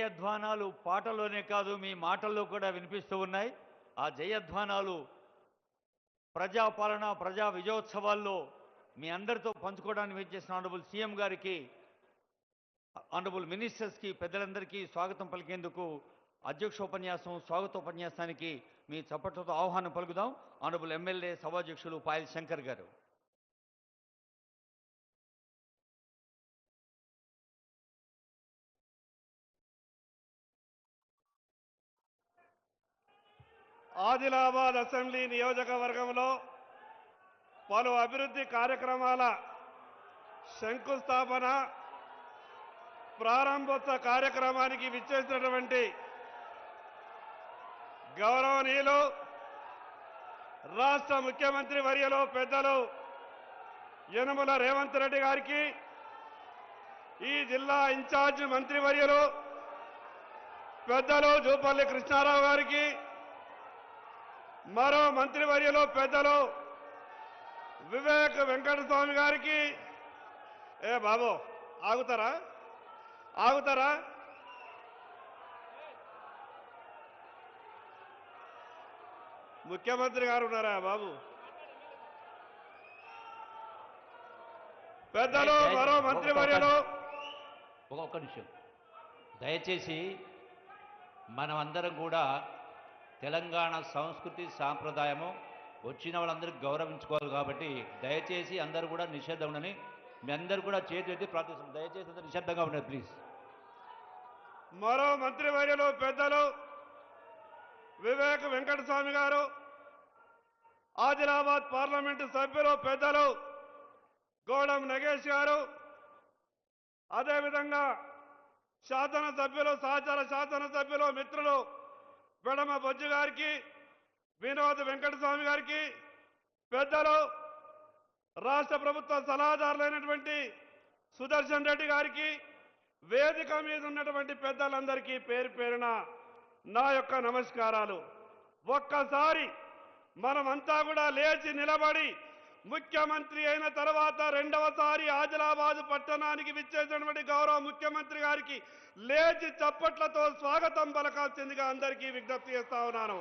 జయధ్వానాలు పాటల్లోనే కాదు మీ మాటల్లో కూడా వినిపిస్తూ ఉన్నాయి. ఆ జయధ్వానాలు ప్రజాపాలన ప్రజా విజయోత్సవాల్లో మీ అందరితో పంచుకోవడానికి వచ్చేసిన ఆనరబుల్ సీఎం గారికి, ఆనరబుల్ మినిస్టర్స్కి, పెద్దలందరికీ స్వాగతం పలికేందుకు అధ్యక్షోపన్యాసం స్వాగతోపన్యాసానికి మీ చప్పట్లతో ఆహ్వానం పలుకుదాం. ఆనరబుల్ ఎమ్మెల్యే సభాధ్యక్షులు పాయల్ శంకర్ గారు. ఆదిలాబాద్ అసెంబ్లీ నియోజకవర్గంలో పలు అభివృద్ధి కార్యక్రమాల శంకుస్థాపన ప్రారంభోత్సవ కార్యక్రమానికి విచ్చేసినటువంటి గౌరవనీయులు రాష్ట్ర ముఖ్యమంత్రి వర్యులు పెద్దలు యనమల రేవంత్ రెడ్డి గారికి, ఈ జిల్లా ఇన్ఛార్జ్ మంత్రివర్యులు పెద్దలు జూపల్లి కృష్ణారావు గారికి, మరో మంత్రివర్యులు పెద్దలు వివేక్ వెంకటస్వామి గారికి, ఏ బాబు ఆగుతారా ముఖ్యమంత్రి గారు ఉన్నారా బాబు? పెద్దలు మరో మంత్రివర్యులు. ఒక్క నిమిషం దయచేసి మనం అందరం కూడా తెలంగాణ సంస్కృతి సాంప్రదాయము వచ్చిన వాళ్ళందరికీ గౌరవించుకోవాలి కాబట్టి దయచేసి అందరూ కూడా నిషేధం ఉండని మీ అందరూ కూడా చేతి ప్రార్థిస్తున్నాం. దయచేసి అందరూ నిశ్శబ్దంగా ఉండండి ప్లీజ్. మరో మంత్రివర్యులు పెద్దలు వివేక్ వెంకటస్వామి గారు, ఆదిలాబాద్ పార్లమెంటు సభ్యులు పెద్దలు గోడం నగేష్ గారు, అదేవిధంగా శాసనసభ్యులు సహచర శాసనసభ్యులు మిత్రులు వెడమ బొజ్జు గారికి, వినోద్ వెంకటస్వామి గారికి, పెద్దలు రాష్ట్ర ప్రభుత్వ సలహాదారులైనటువంటి సుదర్శన్ రెడ్డి గారికి, వేదిక మీద ఉన్నటువంటి పెద్దలందరికీ పేరు పేరున నా యొక్క నమస్కారాలు. ఒక్కసారి మనమంతా కూడా లేచి నిలబడి ముఖ్యమంత్రి అయిన తర్వాత రెండవసారి ఆదిలాబాద్ పట్టణానికి విచ్చేసినటువంటి గౌరవ ముఖ్యమంత్రి గారికి లేచి చప్పట్లతో స్వాగతం పలకాల్సిందిగా అందరికీ విజ్ఞప్తి చేస్తా ఉన్నాను.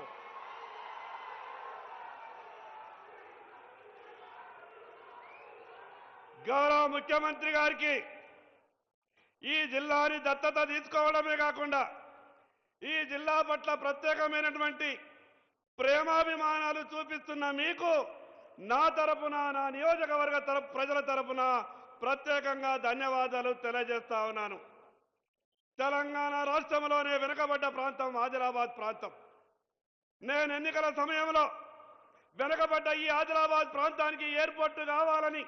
గౌరవ ముఖ్యమంత్రి గారికి ఈ జిల్లాని దత్తత తీసుకోవడమే కాకుండా ఈ జిల్లా పట్ల ప్రత్యేకమైనటువంటి ప్రేమాభిమానాలు చూపిస్తున్న మీకు నా తరపున, నా నియోజకవర్గ ప్రజల తరపున ప్రత్యేకంగా ధన్యవాదాలు తెలియజేస్తా ఉన్నాను. తెలంగాణ రాష్ట్రంలోనే వెనుకబడ్డ ప్రాంతం ఆదిలాబాద్ ప్రాంతం. నేను ఎన్నికల సమయంలో వెనుకబడ్డ ఈ ఆదిలాబాద్ ప్రాంతానికి ఎయిర్పోర్టు కావాలని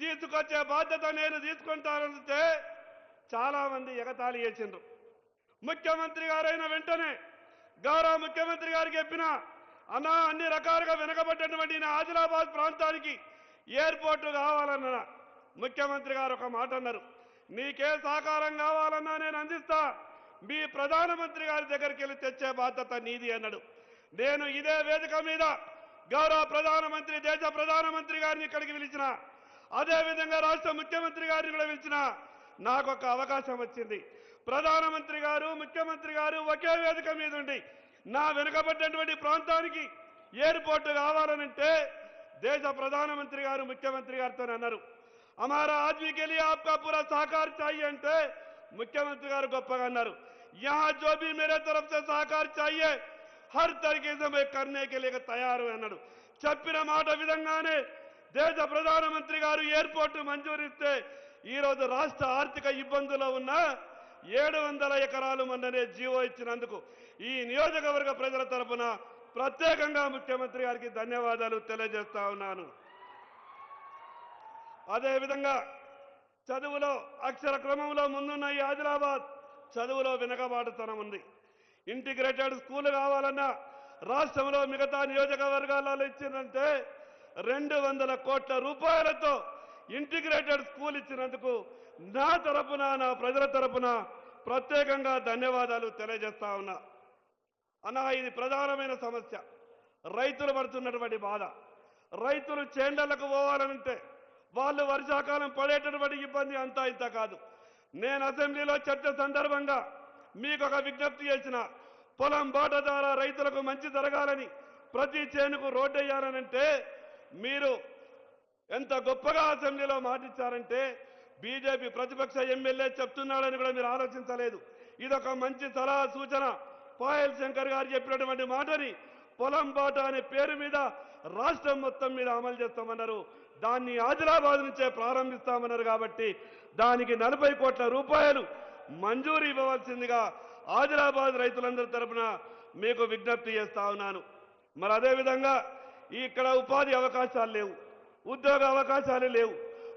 తీసుకొచ్చే బాధ్యత నేను తీసుకుంటానంటే చాలా మంది ఎగతాళి చేసిండ్రు. ముఖ్యమంత్రి గారైన వెంటనే గౌరవ ముఖ్యమంత్రి గారికి చెప్పిన, అన్నా అన్ని రకాలుగా వెనుకబడ్డటువంటి నా ఆదిలాబాద్ ప్రాంతానికి ఎయిర్పోర్టు కావాలన్నా ముఖ్యమంత్రి గారు ఒక మాట అన్నారు, నీకే సహకారం కావాలన్నా నేను అందిస్తా, మీ ప్రధానమంత్రి గారి దగ్గరికి వెళ్ళి తెచ్చే బాధ్యత నీది అన్నాడు. నేను ఇదే వేదిక మీద గౌరవ ప్రధానమంత్రి, దేశ ప్రధానమంత్రి గారిని ఇక్కడికి పిలిచిన, అదేవిధంగా రాష్ట్ర ముఖ్యమంత్రి గారిని కూడా పిలిచిన, నాకు ఒక అవకాశం వచ్చింది. ప్రధానమంత్రి గారు ముఖ్యమంత్రి గారు ఒకే వేదిక మీద ఉండి నా వెనుకబడ్డటువంటి ప్రాంతానికి ఎయిర్పోర్టు కావాలనంటే దేశ ప్రధానమంత్రి గారు ముఖ్యమంత్రి గారితో అన్నారు, हमारा आदमी के लिए आपका पूरा सहकार चाहिए అంటే ముఖ్యమంత్రి గారు గొప్పగా అన్నారు, यहाँ जो भी मेरे तरफ से सहकार चाहिए हर तरीके से मैं करने के लिए तैयार हूं అన్నాడు. చెప్పిన మాట విధంగానే దేశ ప్రధానమంత్రి గారు ఎయిర్పోర్టు మంజూరిస్తే ఈ రోజు రాష్ట్ర ఆర్థిక ఇబ్బందుల్లో ఉన్న 700 ఎకరాలు మొన్ననే జీవో ఇచ్చినందుకు ఈ నియోజకవర్గ ప్రజల తరపున ప్రత్యేకంగా ముఖ్యమంత్రి గారికి ధన్యవాదాలు తెలియజేస్తా ఉన్నాను. అదేవిధంగా చదువులో అక్షర క్రమంలో ముందున్న ఈ ఆదిలాబాద్ చదువులో వెనుకబాటుతనం ఉంది. ఇంటిగ్రేటెడ్ స్కూల్ కావాలన్నా రాష్ట్రంలో మిగతా నియోజకవర్గాలలో ఇచ్చిందంటే 200 కోట్ల రూపాయలతో ఇంటిగ్రేటెడ్ స్కూల్ ఇచ్చినందుకు నా తరపున, నా ప్రజల తరపున ప్రత్యేకంగా ధన్యవాదాలు తెలియజేస్తా ఉన్నా. అన్నా ఇది ప్రధానమైన సమస్య, రైతులు పడుతున్నటువంటి బాధ. రైతులు చేండలకు పోవాలంటే వాళ్ళు వర్షాకాలం పడేటటువంటి ఇబ్బంది అంతా ఇంత కాదు. నేను అసెంబ్లీలో చర్చ సందర్భంగా మీకు ఒక విజ్ఞప్తి చేసిన, పొలం బాట ద్వారా రైతులకు మంచి జరగాలని, ప్రతి చేనుకు రోడ్డు వేయాలనంటే మీరు ఎంత గొప్పగా అసెంబ్లీలో మాటిచ్చారంటే బీజేపీ ప్రతిపక్ష ఎమ్మెల్యే చెప్తున్నాడని కూడా మీరు ఆలోచించలేదు. ఇదొక మంచి సలహా సూచన. పాయల్ శంకర్ గారు చెప్పినటువంటి మాటని పొలం బాట అనే పేరు మీద రాష్ట్రం మొత్తం మీద అమలు చేస్తామన్నారు. దాన్ని ఆదిలాబాద్ నుంచే ప్రారంభిస్తామన్నారు. కాబట్టి దానికి 40 కోట్ల రూపాయలు మంజూరు ఇవ్వవలసిందిగా ఆదిలాబాద్ రైతులందరి తరపున మీకు విజ్ఞప్తి చేస్తా ఉన్నాను. మరి అదేవిధంగా ఇక్కడ ఉపాధి అవకాశాలు లేవు, ఉద్యోగ అవకాశాలు లేవు.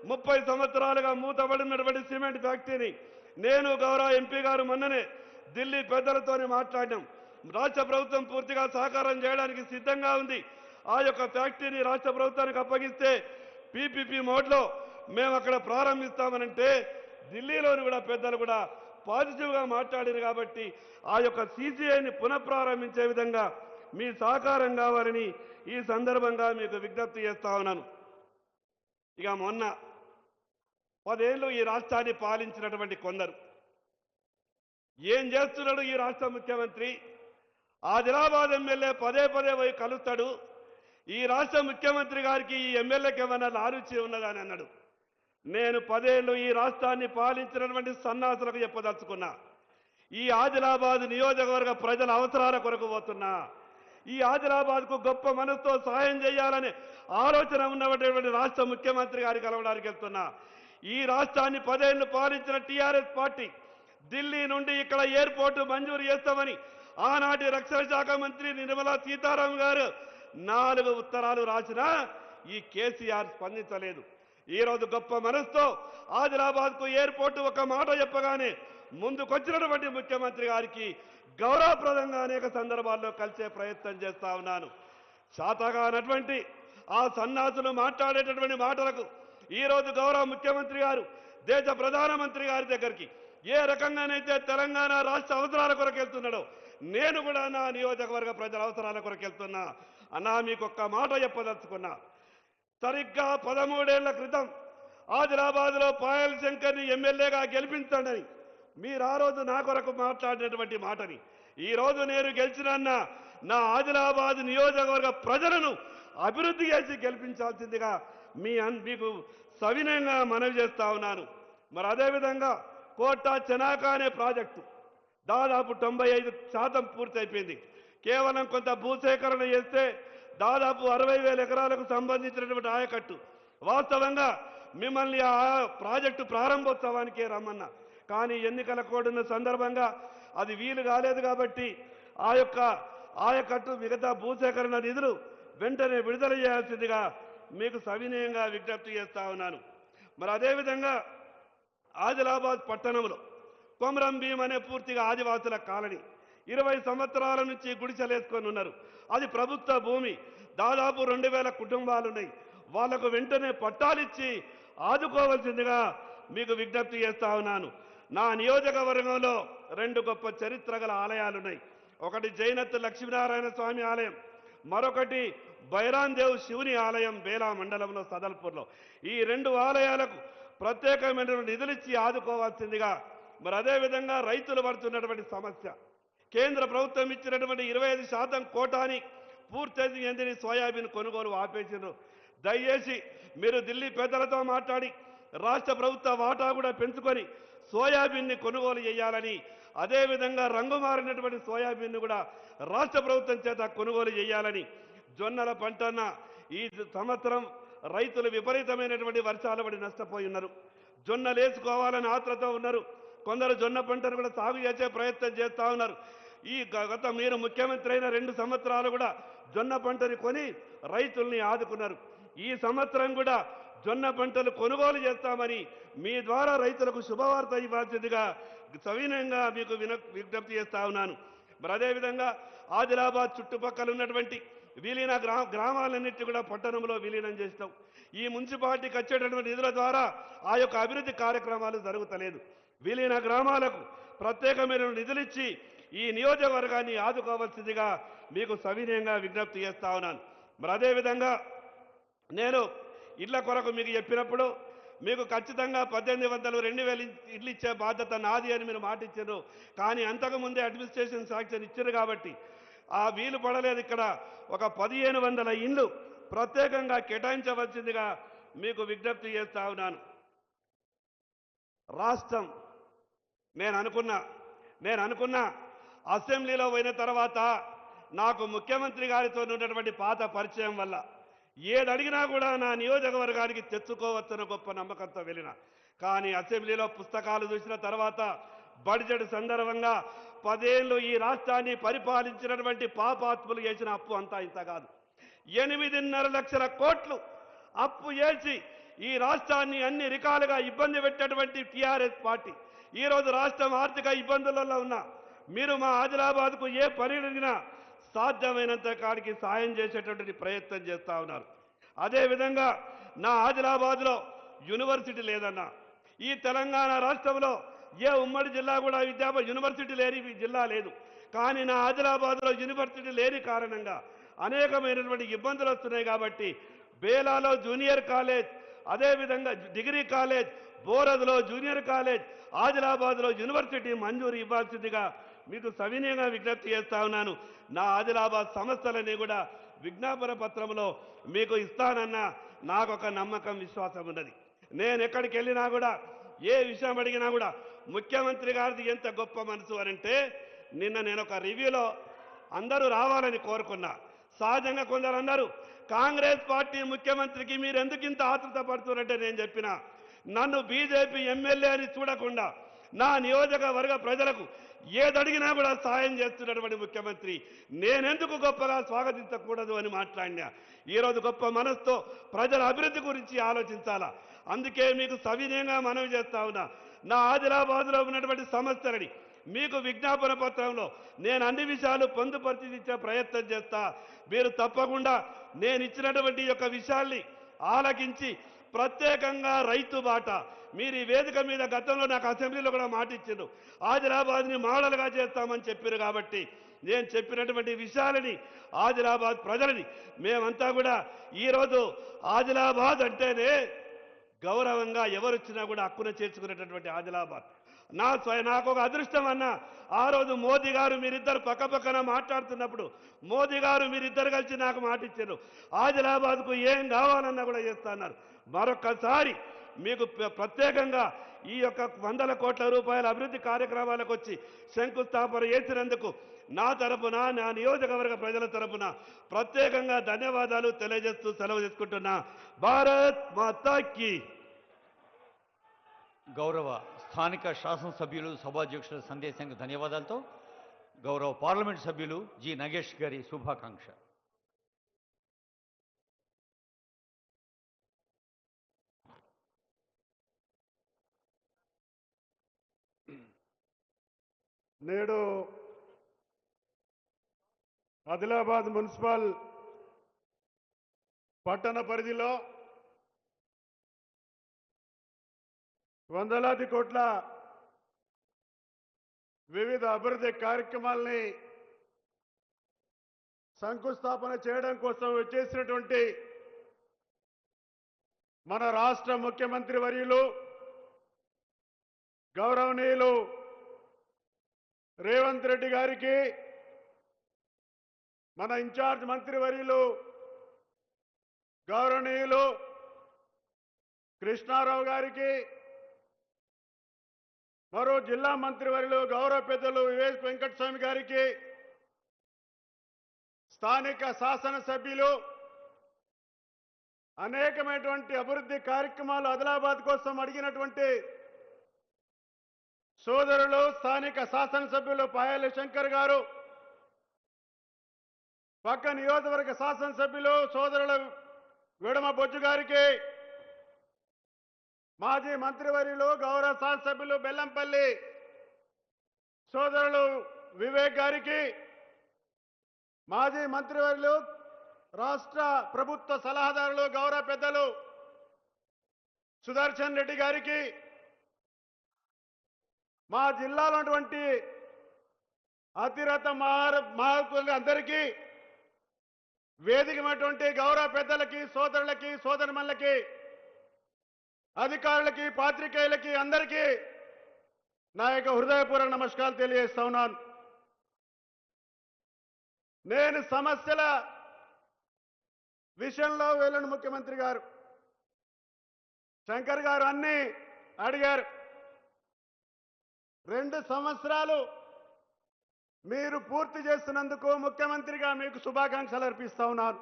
30 సంవత్సరాలుగా మూతబడినటువంటి సిమెంట్ ఫ్యాక్టరీని నేను గౌరవ ఎంపీ గారు మొన్ననే ఢిల్లీ పెద్దలతోనే మాట్లాడినాం. రాష్ట్ర ప్రభుత్వం పూర్తిగా సహకారం చేయడానికి సిద్ధంగా ఉంది. ఆ యొక్క ఫ్యాక్టరీని రాష్ట్ర ప్రభుత్వానికి అప్పగిస్తే పీపీపీ మోడ్లో మేము అక్కడ ప్రారంభిస్తామనంటే ఢిల్లీలోని కూడా పెద్దలు కూడా పాజిటివ్గా మాట్లాడారు. కాబట్టి ఆ యొక్క సీసీఐని పునఃప్రారంభించే విధంగా మీ సహకారం కావాలని ఈ సందర్భంగా మీకు విజ్ఞప్తి చేస్తా ఉన్నాను. ఇక మొన్న 10 ఏళ్ళు ఈ రాష్ట్రాన్ని పాలించినటువంటి కొందరు ఏం చేస్తున్నాడు ఈ రాష్ట్ర ముఖ్యమంత్రి? ఆదిలాబాద్ ఎమ్మెల్యే పదే పోయి కలుస్తాడు. ఈ రాష్ట్ర ముఖ్యమంత్రి గారికి ఈ ఎమ్మెల్యేకి ఏమన్నా లారుచి ఉన్నదని అన్నాడు. నేను 10 ఏళ్ళు ఈ రాష్ట్రాన్ని పాలించినటువంటి సన్నాసులకు చెప్పదలుచుకున్నా. ఈ ఆదిలాబాద్ నియోజకవర్గ ప్రజల అవసరాల కొరకు పోతున్నా. ఈ ఆదిలాబాద్కు గొప్ప మనసుతో సహాయం చేయాలనే ఆలోచన ఉన్నటువంటి రాష్ట్ర ముఖ్యమంత్రి గారికి కలవడానికి వెళ్తున్నా. ఈ రాష్ట్రాన్ని 10 ఏళ్ళు పాలించిన టీఆర్ఎస్ పార్టీ ఢిల్లీ నుండి ఇక్కడ ఎయిర్పోర్టు మంజూరు చేస్తామని ఆనాటి రక్షణ శాఖ మంత్రి నిర్మలా సీతారామన్ గారు 4 ఉత్తరాలు రాసినా ఈ కేసీఆర్ స్పందించలేదు. ఈరోజు గొప్ప మనసుతో ఆదిలాబాద్కు ఎయిర్పోర్టు ఒక మాట చెప్పగానే ముందుకొచ్చినటువంటి ముఖ్యమంత్రి గారికి గౌరవప్రదంగా అనేక సందర్భాల్లో కలిసే ప్రయత్నం చేస్తా ఉన్నాను. శాతగానటువంటి ఆ సన్నాసులు మాట్లాడేటటువంటి మాటలకు ఈరోజు గౌరవ ముఖ్యమంత్రి గారు దేశ ప్రధానమంత్రి గారి దగ్గరికి ఏ రకంగానైతే తెలంగాణ రాష్ట్ర అవసరాల కొరకు వెళ్తున్నాడో నేను కూడా నా నియోజకవర్గ ప్రజల అవసరాల కొరకు వెళ్తున్నా. అన్నా మీకు ఒక్క మాట చెప్పదలుచుకున్నా. సరిగ్గా 13 ఏళ్ల క్రితం ఆదిలాబాద్లో పాయల్ శంకర్ని ఎమ్మెల్యేగా గెలిపించండి మీరు ఆ రోజు నా కొరకు మాట్లాడినటువంటి మాటని ఈరోజు నేను గెలిచిన నా ఆదిలాబాద్ నియోజకవర్గ ప్రజలను అభివృద్ధి చేసి గెలిపించాల్సిందిగా మీకు సవినయంగా మనవి చేస్తా ఉన్నాను. మరి అదేవిధంగా కోట చెనాక అనే ప్రాజెక్టు దాదాపు 95% పూర్తయిపోయింది. కేవలం కొంత భూసేకరణ చేస్తే దాదాపు 60,000 ఎకరాలకు సంబంధించినటువంటి ఆయకట్టు. వాస్తవంగా మిమ్మల్ని ఆ ప్రాజెక్టు ప్రారంభోత్సవానికే రమ్మన్నా, కానీ ఎన్నికల కోడ్ ఉన్న సందర్భంగా అది వీలు కాలేదు. కాబట్టి ఆ యొక్క ఆయకట్టు మిగతా భూసేకరణ నిధులు వెంటనే విడుదల చేయాల్సిందిగా మీకు సవినయంగా విజ్ఞప్తి చేస్తా ఉన్నాను. మరి అదేవిధంగా ఆదిలాబాద్ పట్టణంలో కొమరం భీం అనే పూర్తిగా ఆదివాసుల కాలనీ 20 సంవత్సరాల నుంచి గుడిసెలేసుకొని ఉన్నారు. అది ప్రభుత్వ భూమి. దాదాపు 2,000 కుటుంబాలు ఉన్నాయి. వాళ్లకు వెంటనే పట్టాలిచ్చి ఆదుకోవాల్సిందిగా మీకు విజ్ఞప్తి చేస్తా ఉన్నాను. నా నియోజకవర్గంలో 2 గొప్ప చరిత్ర గల ఆలయాలున్నాయి. ఒకటి జైనత్ లక్ష్మీనారాయణ స్వామి ఆలయం, మరొకటి బైరాన్ దేవ్ శివుని ఆలయం బేలా మండలంలో సదల్పూర్లో. ఈ 2 ఆలయాలకు ప్రత్యేకమైన నిధులిచ్చి ఆదుకోవాల్సిందిగా. మరి అదేవిధంగా రైతులు పడుతున్నటువంటి సమస్య, కేంద్ర ప్రభుత్వం ఇచ్చినటువంటి 25% కోటాని పూర్తి చెందిన సోయాబీన్ కొనుగోలు ఆపేసినారు. దయచేసి మీరు ఢిల్లీ పెద్దలతో మాట్లాడి రాష్ట్ర ప్రభుత్వ వాటా కూడా పెంచుకొని సోయాబీన్ని కొనుగోలు చేయాలని, అదేవిధంగా రంగు మారినటువంటి సోయాబీన్ను కూడా రాష్ట్ర ప్రభుత్వం చేత కొనుగోలు చేయాలని. జొన్నల పంటన్న ఈ సంవత్సరం రైతులు విపరీతమైనటువంటి వర్షాలు పడి నష్టపోయి ఉన్నారు. జొన్నలు వేసుకోవాలని ఆత్రతో ఉన్నారు. కొందరు జొన్న పంటను కూడా సాగు చేసే ప్రయత్నం చేస్తూ ఉన్నారు. ఈ గత మీరు ముఖ్యమంత్రి అయిన 2 సంవత్సరాలు కూడా జొన్న పంటని కొని రైతుల్ని ఆదుకున్నారు. ఈ సంవత్సరం కూడా జొన్న పంటలు కొనుగోలు చేస్తామని మీ ద్వారా రైతులకు శుభవార్త ఇవ్వాల్సిందిగా సవినయంగా మీకు విజ్ఞప్తి చేస్తా ఉన్నాను. మరి అదేవిధంగా ఆదిలాబాద్ చుట్టుపక్కల ఉన్నటువంటి విలీన గ్రామాలన్నింటి కూడా పట్టణంలో విలీనం చేస్తాం. ఈ మున్సిపాలిటీకి వచ్చేటటువంటి నిధుల ద్వారా ఆ యొక్క అభివృద్ధి కార్యక్రమాలు జరుగుతలేదు. విలీన గ్రామాలకు ప్రత్యేకమైన నిధులిచ్చి ఈ నియోజకవర్గాన్ని ఆదుకోవాల్సిందిగా మీకు సవినయంగా విజ్ఞప్తి చేస్తా ఉన్నాను. మరి అదేవిధంగా నేను ఇళ్ల కొరకు మీకు చెప్పినప్పుడు మీకు ఖచ్చితంగా 1800 2000 ఇల్లు ఇచ్చే బాధ్యత నాది అని మీరు మాట ఇచ్చారు. కానీ అంతకుముందే అడ్మినిస్ట్రేషన్ శాంక్షన్ ఇచ్చారు కాబట్టి ఆ వీలు పడలేదు. ఇక్కడ ఒక 1500 ఇండ్లు ప్రత్యేకంగా కేటాయించవలసిందిగా మీకు విజ్ఞప్తి చేస్తా ఉన్నాను. రాష్ట్రం నేను అనుకున్నా అసెంబ్లీలో పోయిన తర్వాత నాకు ముఖ్యమంత్రి గారితో ఉన్నటువంటి పాత పరిచయం వల్ల ఏది అడిగినా కూడా నా నియోజకవర్గానికి తెచ్చుకోవచ్చన్న గొప్ప నమ్మకంతో వెళ్ళిన. కానీ అసెంబ్లీలో పుస్తకాలు చూసిన తర్వాత బడ్జెట్ సందర్భంగా 10 ఏళ్ళు ఈ రాష్ట్రాన్ని పరిపాలించినటువంటి పాపాత్ములు చేసిన అప్పు అంతా ఇంత కాదు. 8.5 లక్షల కోట్లు అప్పు చేసి ఈ రాష్ట్రాన్ని అన్ని రకాలుగా ఇబ్బంది పెట్టేటువంటి టీఆర్ఎస్ పార్టీ ఈరోజు రాష్ట్రం ఆర్థిక ఇబ్బందులలో ఉన్న మీరు మా ఆదిలాబాద్కు ఏ పని అడిగినా సాధ్యమైనంత కాడికి సాయం చేసేటటువంటి ప్రయత్నం చేస్తూ ఉన్నారు. అదేవిధంగా నా ఆదిలాబాద్లో యూనివర్సిటీ లేదన్నా, ఈ తెలంగాణ రాష్ట్రంలో ఏ ఉమ్మడి జిల్లా కూడా యూనివర్సిటీ లేని జిల్లా లేదు. కానీ నా ఆదిలాబాద్లో యూనివర్సిటీ లేని కారణంగా అనేకమైనటువంటి ఇబ్బందులు వస్తున్నాయి. కాబట్టి బేలాలో జూనియర్ కాలేజ్, అదేవిధంగా డిగ్రీ కాలేజ్, బోరద్లో జూనియర్ కాలేజ్, ఆదిలాబాద్లో యూనివర్సిటీ మంజూరు ఇవ్వాల్సిందిగా మీకు సవినయంగా విజ్ఞప్తి చేస్తా ఉన్నాను. నా ఆదిలాబాద్ సంస్థలని కూడా విజ్ఞాపన పత్రంలో మీకు ఇస్తానన్న నాకు ఒక నమ్మకం, విశ్వాసం ఉన్నది. నేను ఎక్కడికి వెళ్ళినా కూడా ఏ విషయం అడిగినా కూడా ముఖ్యమంత్రి గారిది ఎంత గొప్ప మనసు అనంటే, నిన్న నేను ఒక రివ్యూలో అందరూ రావాలని కోరుకున్నా. సహజంగా కొందరు అన్నారు కాంగ్రెస్ పార్టీ ముఖ్యమంత్రికి మీరు ఎందుకు ఇంత ఆతృత పడుతున్నారంటే నేను చెప్పిన, నన్ను బీజేపీ ఎమ్మెల్యే అని చూడకుండా నా నియోజకవర్గ ప్రజలకు ఏదడిగినా కూడా సాయం చేస్తున్నటువంటి ముఖ్యమంత్రి నేనెందుకు గొప్పగా స్వాగతించకూడదు అని మాట్లాడినా. ఈరోజు గొప్ప మనసుతో ప్రజల అభివృద్ధి గురించి ఆలోచించాలా. అందుకే మీకు సవినయంగా మనవి చేస్తా ఉన్నా, నా ఆదిలాబాద్లో ఉన్నటువంటి సమస్యలని మీకు విజ్ఞాపన పత్రంలో నేను అన్ని విషయాలు పొందుపరిచి ఇచ్చే ప్రయత్నం చేస్తా. మీరు తప్పకుండా నేను ఇచ్చినటువంటి యొక్క విషయాల్ని ఆలకించి ప్రత్యేకంగా రైతు బాట మీరు ఈ వేదిక మీద గతంలో నాకు అసెంబ్లీలో కూడా మాట ఇచ్చారు, ఆదిలాబాద్ని మోడల్గా చేస్తామని చెప్పారు. కాబట్టి నేను చెప్పినటువంటి విషయాలని ఆదిలాబాద్ ప్రజలని మేమంతా కూడా ఈరోజు ఆదిలాబాద్ అంటేనే గౌరవంగా ఎవరొచ్చినా కూడా హక్కున చేర్చుకునేటటువంటి ఆదిలాబాద్ నాకు ఒక అదృష్టం అన్న. ఆ రోజు మోదీ గారు మీరిద్దరు పక్కపక్కన మాట్లాడుతున్నప్పుడు మోదీ గారు మీరిద్దరు కలిసి నాకు మాట ఇచ్చారు, ఆదిలాబాద్కు ఏం కావాలన్నా కూడా చేస్తున్నారు. మరొకసారి మీకు ప్రత్యేకంగా ఈ యొక్క 100 కోట్ల రూపాయల అభివృద్ధి కార్యక్రమాలకు వచ్చి శంకుస్థాపన చేసినందుకు నా తరపున నా నియోజకవర్గ ప్రజల తరపున ప్రత్యేకంగా ధన్యవాదాలు తెలియజేస్తూ సెలవు తీసుకుంటున్నా. భారత్ మాతాకి. గౌరవ స్థానిక శాసనసభ్యులు సభాధ్యక్షుల సందేశానికి ధన్యవాదాలతో గౌరవ పార్లమెంట్ సభ్యులు జి నగేష్ గారి శుభాకాంక్ష. నేడు ఆదిలాబాద్ మున్సిపల్ పట్టణ పరిధిలో వందలాది కోట్ల వివిధ అభివృద్ధి కార్యక్రమాల్ని శంకుస్థాపన చేయడం కోసం వచ్చేసినటువంటి మన రాష్ట్ర ముఖ్యమంత్రి వర్యులు గౌరవనీయులు రేవంత్ రెడ్డి గారికి, మన ఇన్ఛార్జ్ మంత్రివర్యులు గౌరవనీయులు కృష్ణారావు గారికి, మరో జిల్లా మంత్రివర్యులు గౌరవ పెద్దలు వివేక్ వెంకటస్వామి గారికి, స్థానిక శాసనసభ్యులు అనేకమైనటువంటి అభివృద్ధి కార్యక్రమాలు ఆదిలాబాద్ కోసం అడిగినటువంటి సోదరులు స్థానిక శాసనసభ్యులు పాయల శంకర్ గారు, పక్క నియోజకవర్గ శాసనసభ్యులు సోదరుల విడమ బొజ్జు గారికి, మాజీ మంత్రివర్యులు గౌరవ శాసనసభ్యులు బెల్లంపల్లి సోదరులు వివేక్ గారికి, మాజీ మంత్రివర్యులు రాష్ట్ర ప్రభుత్వ సలహాదారులు గౌరవ పెద్దలు సుదర్శన్ రెడ్డి గారికి, మా జిల్లాలో ఉన్నటువంటి అతిరథ మహాకులు అందరికీ, వేదికమైనటువంటి గౌరవ పెద్దలకి, సోదరులకి, సోదరిమణులకి అధికారులకి పాత్రికేయులకి అందరికీ నా యొక్క హృదయపూర్వక నమస్కారాలు తెలియజేస్తా ఉన్నాను. నేను సమస్యల విషయంలో వెళ్ళను. ముఖ్యమంత్రి గారు శంకర్ గారు అన్ని అడిగారు. 2 సంవత్సరాలు మీరు పూర్తి చేస్తున్నందుకు ముఖ్యమంత్రిగా మీకు శుభాకాంక్షలు అర్పిస్తా ఉన్నాను.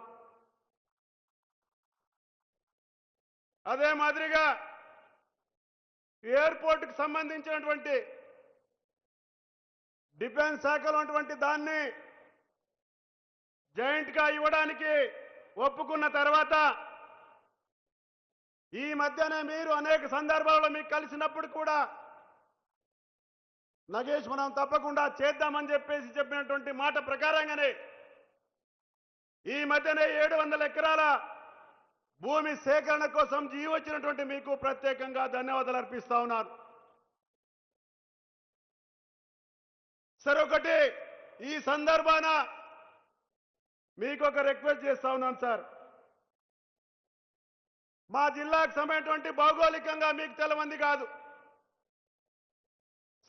అదే మాదిరిగా ఎయిర్పోర్ట్కి సంబంధించినటువంటి డిఫెన్స్ శాఖలో ఉన్నటువంటి దాన్ని జాయింట్గా ఇవ్వడానికి ఒప్పుకున్న తర్వాత ఈ మధ్యనే మీరు అనేక సందర్భాల్లో మీకు కలిసినప్పుడు కూడా నగేష్ మనం తప్పకుండా చేద్దామని చెప్పినటువంటి మాట ప్రకారంగానే ఈ మధ్యనే 700 ఎకరాల భూమి సేకరణ కోసం జీవో వచ్చినటువంటి మీకు ప్రత్యేకంగా ధన్యవాదాలు అర్పిస్తా ఉన్నాను. సరే, ఒకటి ఈ సందర్భాన మీకు ఒక రిక్వెస్ట్ చేస్తా ఉన్నాను సార్. మా జిల్లాకు సంబంధించినటువంటి భౌగోళికంగా మీకు తెలవంది కాదు,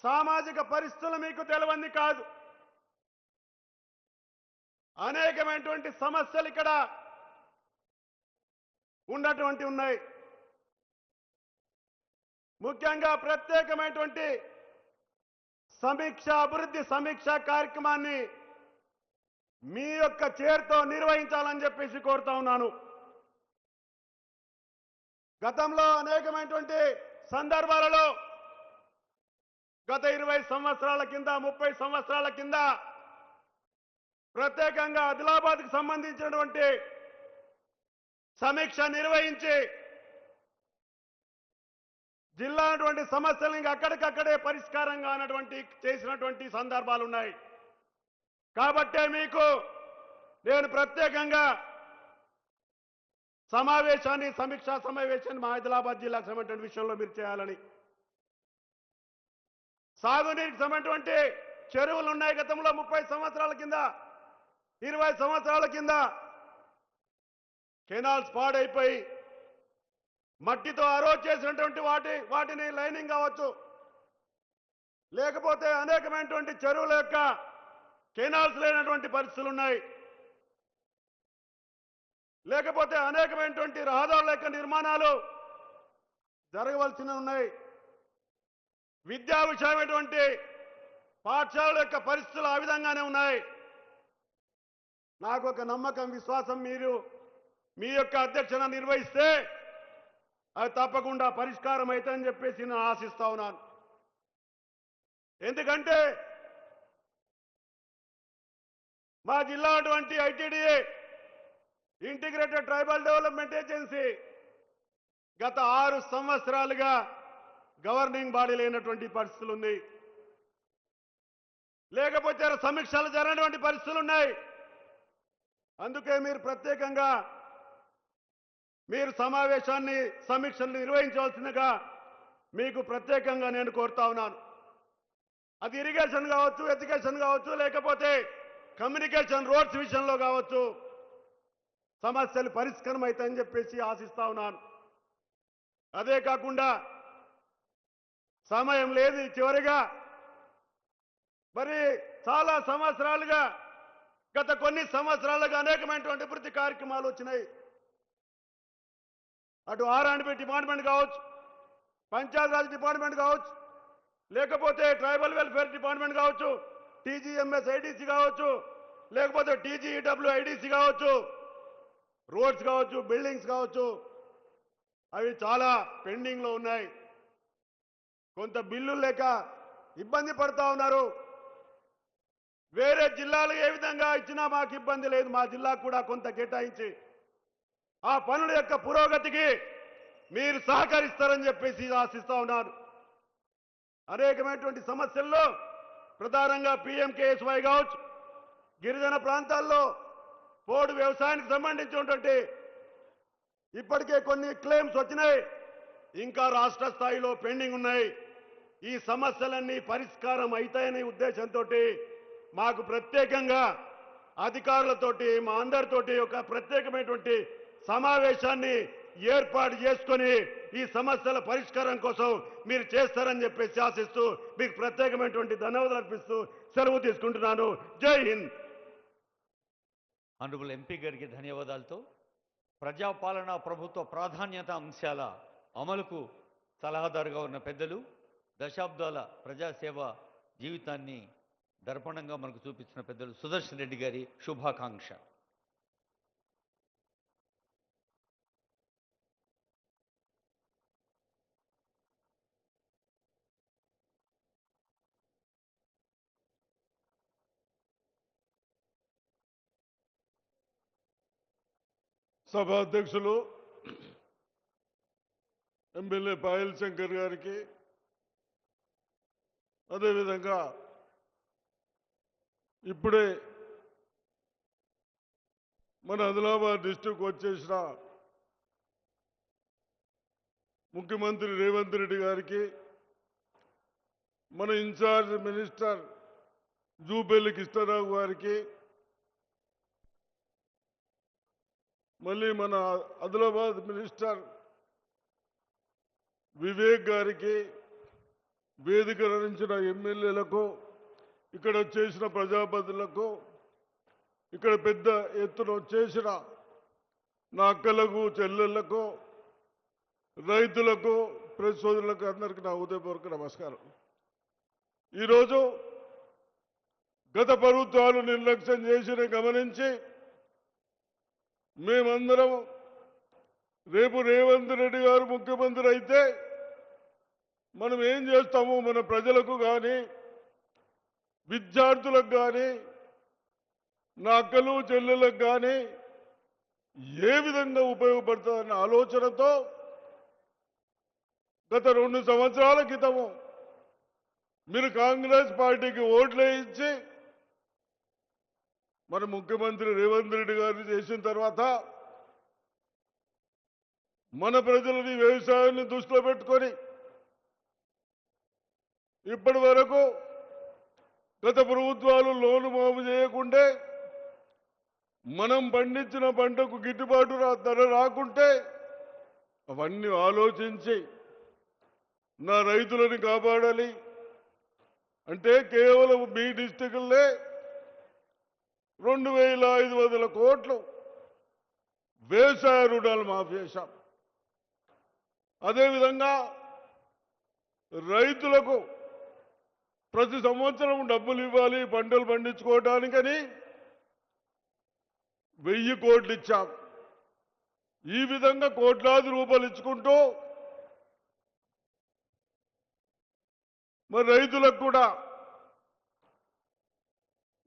సామాజిక పరిస్థితులు మీకు తెలవంది కాదు. అనేకమైనటువంటి సమస్యలు ఇక్కడ ఉన్నటువంటి ఉన్నాయి. ముఖ్యంగా ప్రత్యేకమైనటువంటి అభివృద్ధి సమీక్ష కార్యక్రమాన్ని మీ యొక్క చేరుతో నిర్వహించాలని చెప్పేసి కోరుతా ఉన్నాను. గతంలో అనేకమైనటువంటి సందర్భాలలో గత 20 సంవత్సరాల కింద 30 సంవత్సరాల కింద ప్రత్యేకంగా ఆదిలాబాద్కు సంబంధించినటువంటి సమీక్ష నిర్వహించి జిల్లా అటువంటి సమస్యలు ఇంకా అక్కడికక్కడే పరిష్కారంగా అన్నటువంటి చేసినటువంటి సందర్భాలు ఉన్నాయి. కాబట్టే మీకు నేను ప్రత్యేకంగా సమీక్షా సమావేశాన్ని మా ఆదిలాబాద్ జిల్లాకు సంబంధించిన విషయంలో మీరు చేయాలని, సాగునీటికి సంబంధించినటువంటి చెరువులు ఉన్నాయి. గతంలో 30 సంవత్సరాల కింద 20 సంవత్సరాల కింద కెనాల్స్ పాడైపోయి మట్టితో అరోజ్ చేసినటువంటి వాటిని లైనింగ్ కావచ్చు, లేకపోతే అనేకమైనటువంటి చెరువుల యొక్క కెనాల్స్ లేనటువంటి పరిస్థితులు ఉన్నాయి, లేకపోతే అనేకమైనటువంటి రహదారుల యొక్క నిర్మాణాలు జరగవలసి ఉన్నాయి. విద్యా విషయమైనటువంటి పాఠశాలల యొక్క పరిస్థితులు ఆ విధంగానే ఉన్నాయి. నాకు ఒక నమ్మకం, విశ్వాసం, మీరు మీ యొక్క అధ్యక్షత నిర్వహిస్తే అది తప్పకుండా పరిష్కారం అవుతుందని చెప్పేసి నేను ఆశిస్తా ఉన్నాను. ఎందుకంటే మా జిల్లా అటువంటి ITDA integrated tribal development agency గత 6 సంవత్సరాలుగా గవర్నింగ్ బాడీ లేనటువంటి పరిస్థితులు ఉంది, లేకపోతే సమీక్షలు జరగనటువంటి పరిస్థితులు ఉన్నాయి. అందుకే మీరు ప్రత్యేకంగా మీరు సమీక్షలు నిర్వహించవలసిందిగా మీకు ప్రత్యేకంగా నేను కోరుతా ఉన్నాను. అది ఇరిగేషన్ కావచ్చు, ఎడ్యుకేషన్ కావచ్చు, లేకపోతే కమ్యూనికేషన్ రోడ్స్ విషయంలో కావచ్చు, సమస్యలు పరిష్కారం అవుతాయని చెప్పేసి ఆశిస్తా ఉన్నాను. అదే కాకుండా సమయం లేదు, చివరిగా మరి చాలా సంవత్సరాలుగా గత కొన్ని సంవత్సరాలుగా అనేకమైనటువంటి అభివృద్ధి కార్యక్రమాలు వచ్చినాయి. అటు R&B డిపార్ట్మెంట్ కావచ్చు, పంచాయతీరాజ్ డిపార్ట్మెంట్ కావచ్చు, లేకపోతే ట్రైబల్ వెల్ఫేర్ డిపార్ట్మెంట్ కావచ్చు, TGMS IDC కావచ్చు, లేకపోతే TGEW IDC కావచ్చు, రోడ్స్ కావచ్చు, బిల్డింగ్స్ కావచ్చు, అవి చాలా పెండింగ్లో ఉన్నాయి. కొంత బిల్లులు లేక ఇబ్బంది పడుతూ ఉన్నారు. వేరే జిల్లాలు ఏ విధంగా ఇచ్చినా మాకు ఇబ్బంది లేదు, మా జిల్లాకు కూడా కొంత కేటాయించి ఆ పనుల యొక్క పురోగతికి మీరు సహకరిస్తారని చెప్పేసి ఆశిస్తా ఉన్నాను. అనేకమైనటువంటి సమస్యల్లో ప్రధానంగా PMKSY కావచ్చు, గిరిజన ప్రాంతాల్లో పోడు వ్యవసాయానికి సంబంధించినటువంటి ఇప్పటికే కొన్ని క్లెయిమ్స్ వచ్చినాయి, ఇంకా రాష్ట్ర స్థాయిలో పెండింగ్ ఉన్నాయి. ఈ సమస్యలన్నీ పరిష్కారం అవుతాయనే ఉద్దేశంతో మాకు ప్రత్యేకంగా అధికారులతోటి మా అందరితోటి ఒక ప్రత్యేకమైనటువంటి సమావేశాన్ని ఏర్పాటు చేసుకొని ఈ సమస్యల పరిష్కారం కోసం మీరు చేస్తారని చెప్పేసి ఆశిస్తూ మీకు ప్రత్యేకమైనటువంటి ధన్యవాదాలు అర్పిస్తూ సెలవు తీసుకుంటున్నాను. జై హింద్. ఆనరబుల్ ఎంపీ గారికి ధన్యవాదాలతో ప్రజాపాలన ప్రభుత్వ ప్రాధాన్యత అంశాల అమలుకు సలహాదారుగా ఉన్న పెద్దలు దశాబ్దాల ప్రజాసేవ జీవితాన్ని దర్పణంగా మనకు చూపించిన పెద్దలు సుదర్శన్ రెడ్డి గారి శుభాకాంక్ష. సభాధ్యక్షులు ఎమ్మెల్యే పాయల్ శంకర్ గారికి, అదేవిధంగా ఇప్పుడే మన ఆదిలాబాద్ డిస్టిక్ వచ్చేసిన ముఖ్యమంత్రి రేవంత్ రెడ్డి గారికి, మన ఇన్ఛార్జ్ మినిస్టర్ జూపల్లి కృష్ణారావు గారికి, మళ్ళీ మన ఆదిలాబాద్ మినిస్టర్ వివేక్ గారికి, వేదిక రంచిన ఎమ్మెల్యేలకు, ఇక్కడ వచ్చేసిన ప్రజాప్రతినిధులకు, ఇక్కడ పెద్ద ఎత్తున వచ్చేసిన నా అక్కలకు చెల్లెళ్లకు, రైతులకు, ప్రెస్ సోదరులకు అందరికీ నా హృదయపూర్వక నమస్కారం. ఈరోజు గత ప్రభుత్వాలు నిర్లక్ష్యం చేసిన గమనించి మేమందరం రేపు రేవంత్ రెడ్డి గారు ముఖ్యమంత్రి అయితే మనం ఏం చేస్తాము, మన ప్రజలకు కానీ విద్యార్థులకు కానీ నా అక్కలు చెల్లెలకు కానీ ఏ విధంగా ఉపయోగపడుతుందన్న ఆలోచనతో గత 2 సంవత్సరాల క్రితము మీరు కాంగ్రెస్ పార్టీకి ఓట్లు వేయించి మన ముఖ్యమంత్రి రేవంత్ రెడ్డి గారిని చేసిన తర్వాత మన ప్రజలని వ్యవసాయాన్ని దృష్టిలో పెట్టుకొని ఇప్పటి వరకు గత ప్రభుత్వాలు లోను మాఫీ చేయకుంటే, మనం పండించిన పంటకు గిట్టుబాటు ధర రాకుంటే అవన్నీ ఆలోచించి నా రైతులను కాపాడాలి అంటే కేవలం మీ డిస్టిక్లే 2,500 కోట్లు వ్యవసాయ రుణాలు మాఫీ చేశాం. అదేవిధంగా రైతులకు ప్రతి సంవత్సరం డబ్బులు ఇవ్వాలి పంటలు పండించుకోవడానికని 1000 కోట్లు ఇచ్చాం. ఈ విధంగా కోట్లాది రూపాయలు ఇచ్చుకుంటూ మరి రైతులకు కూడా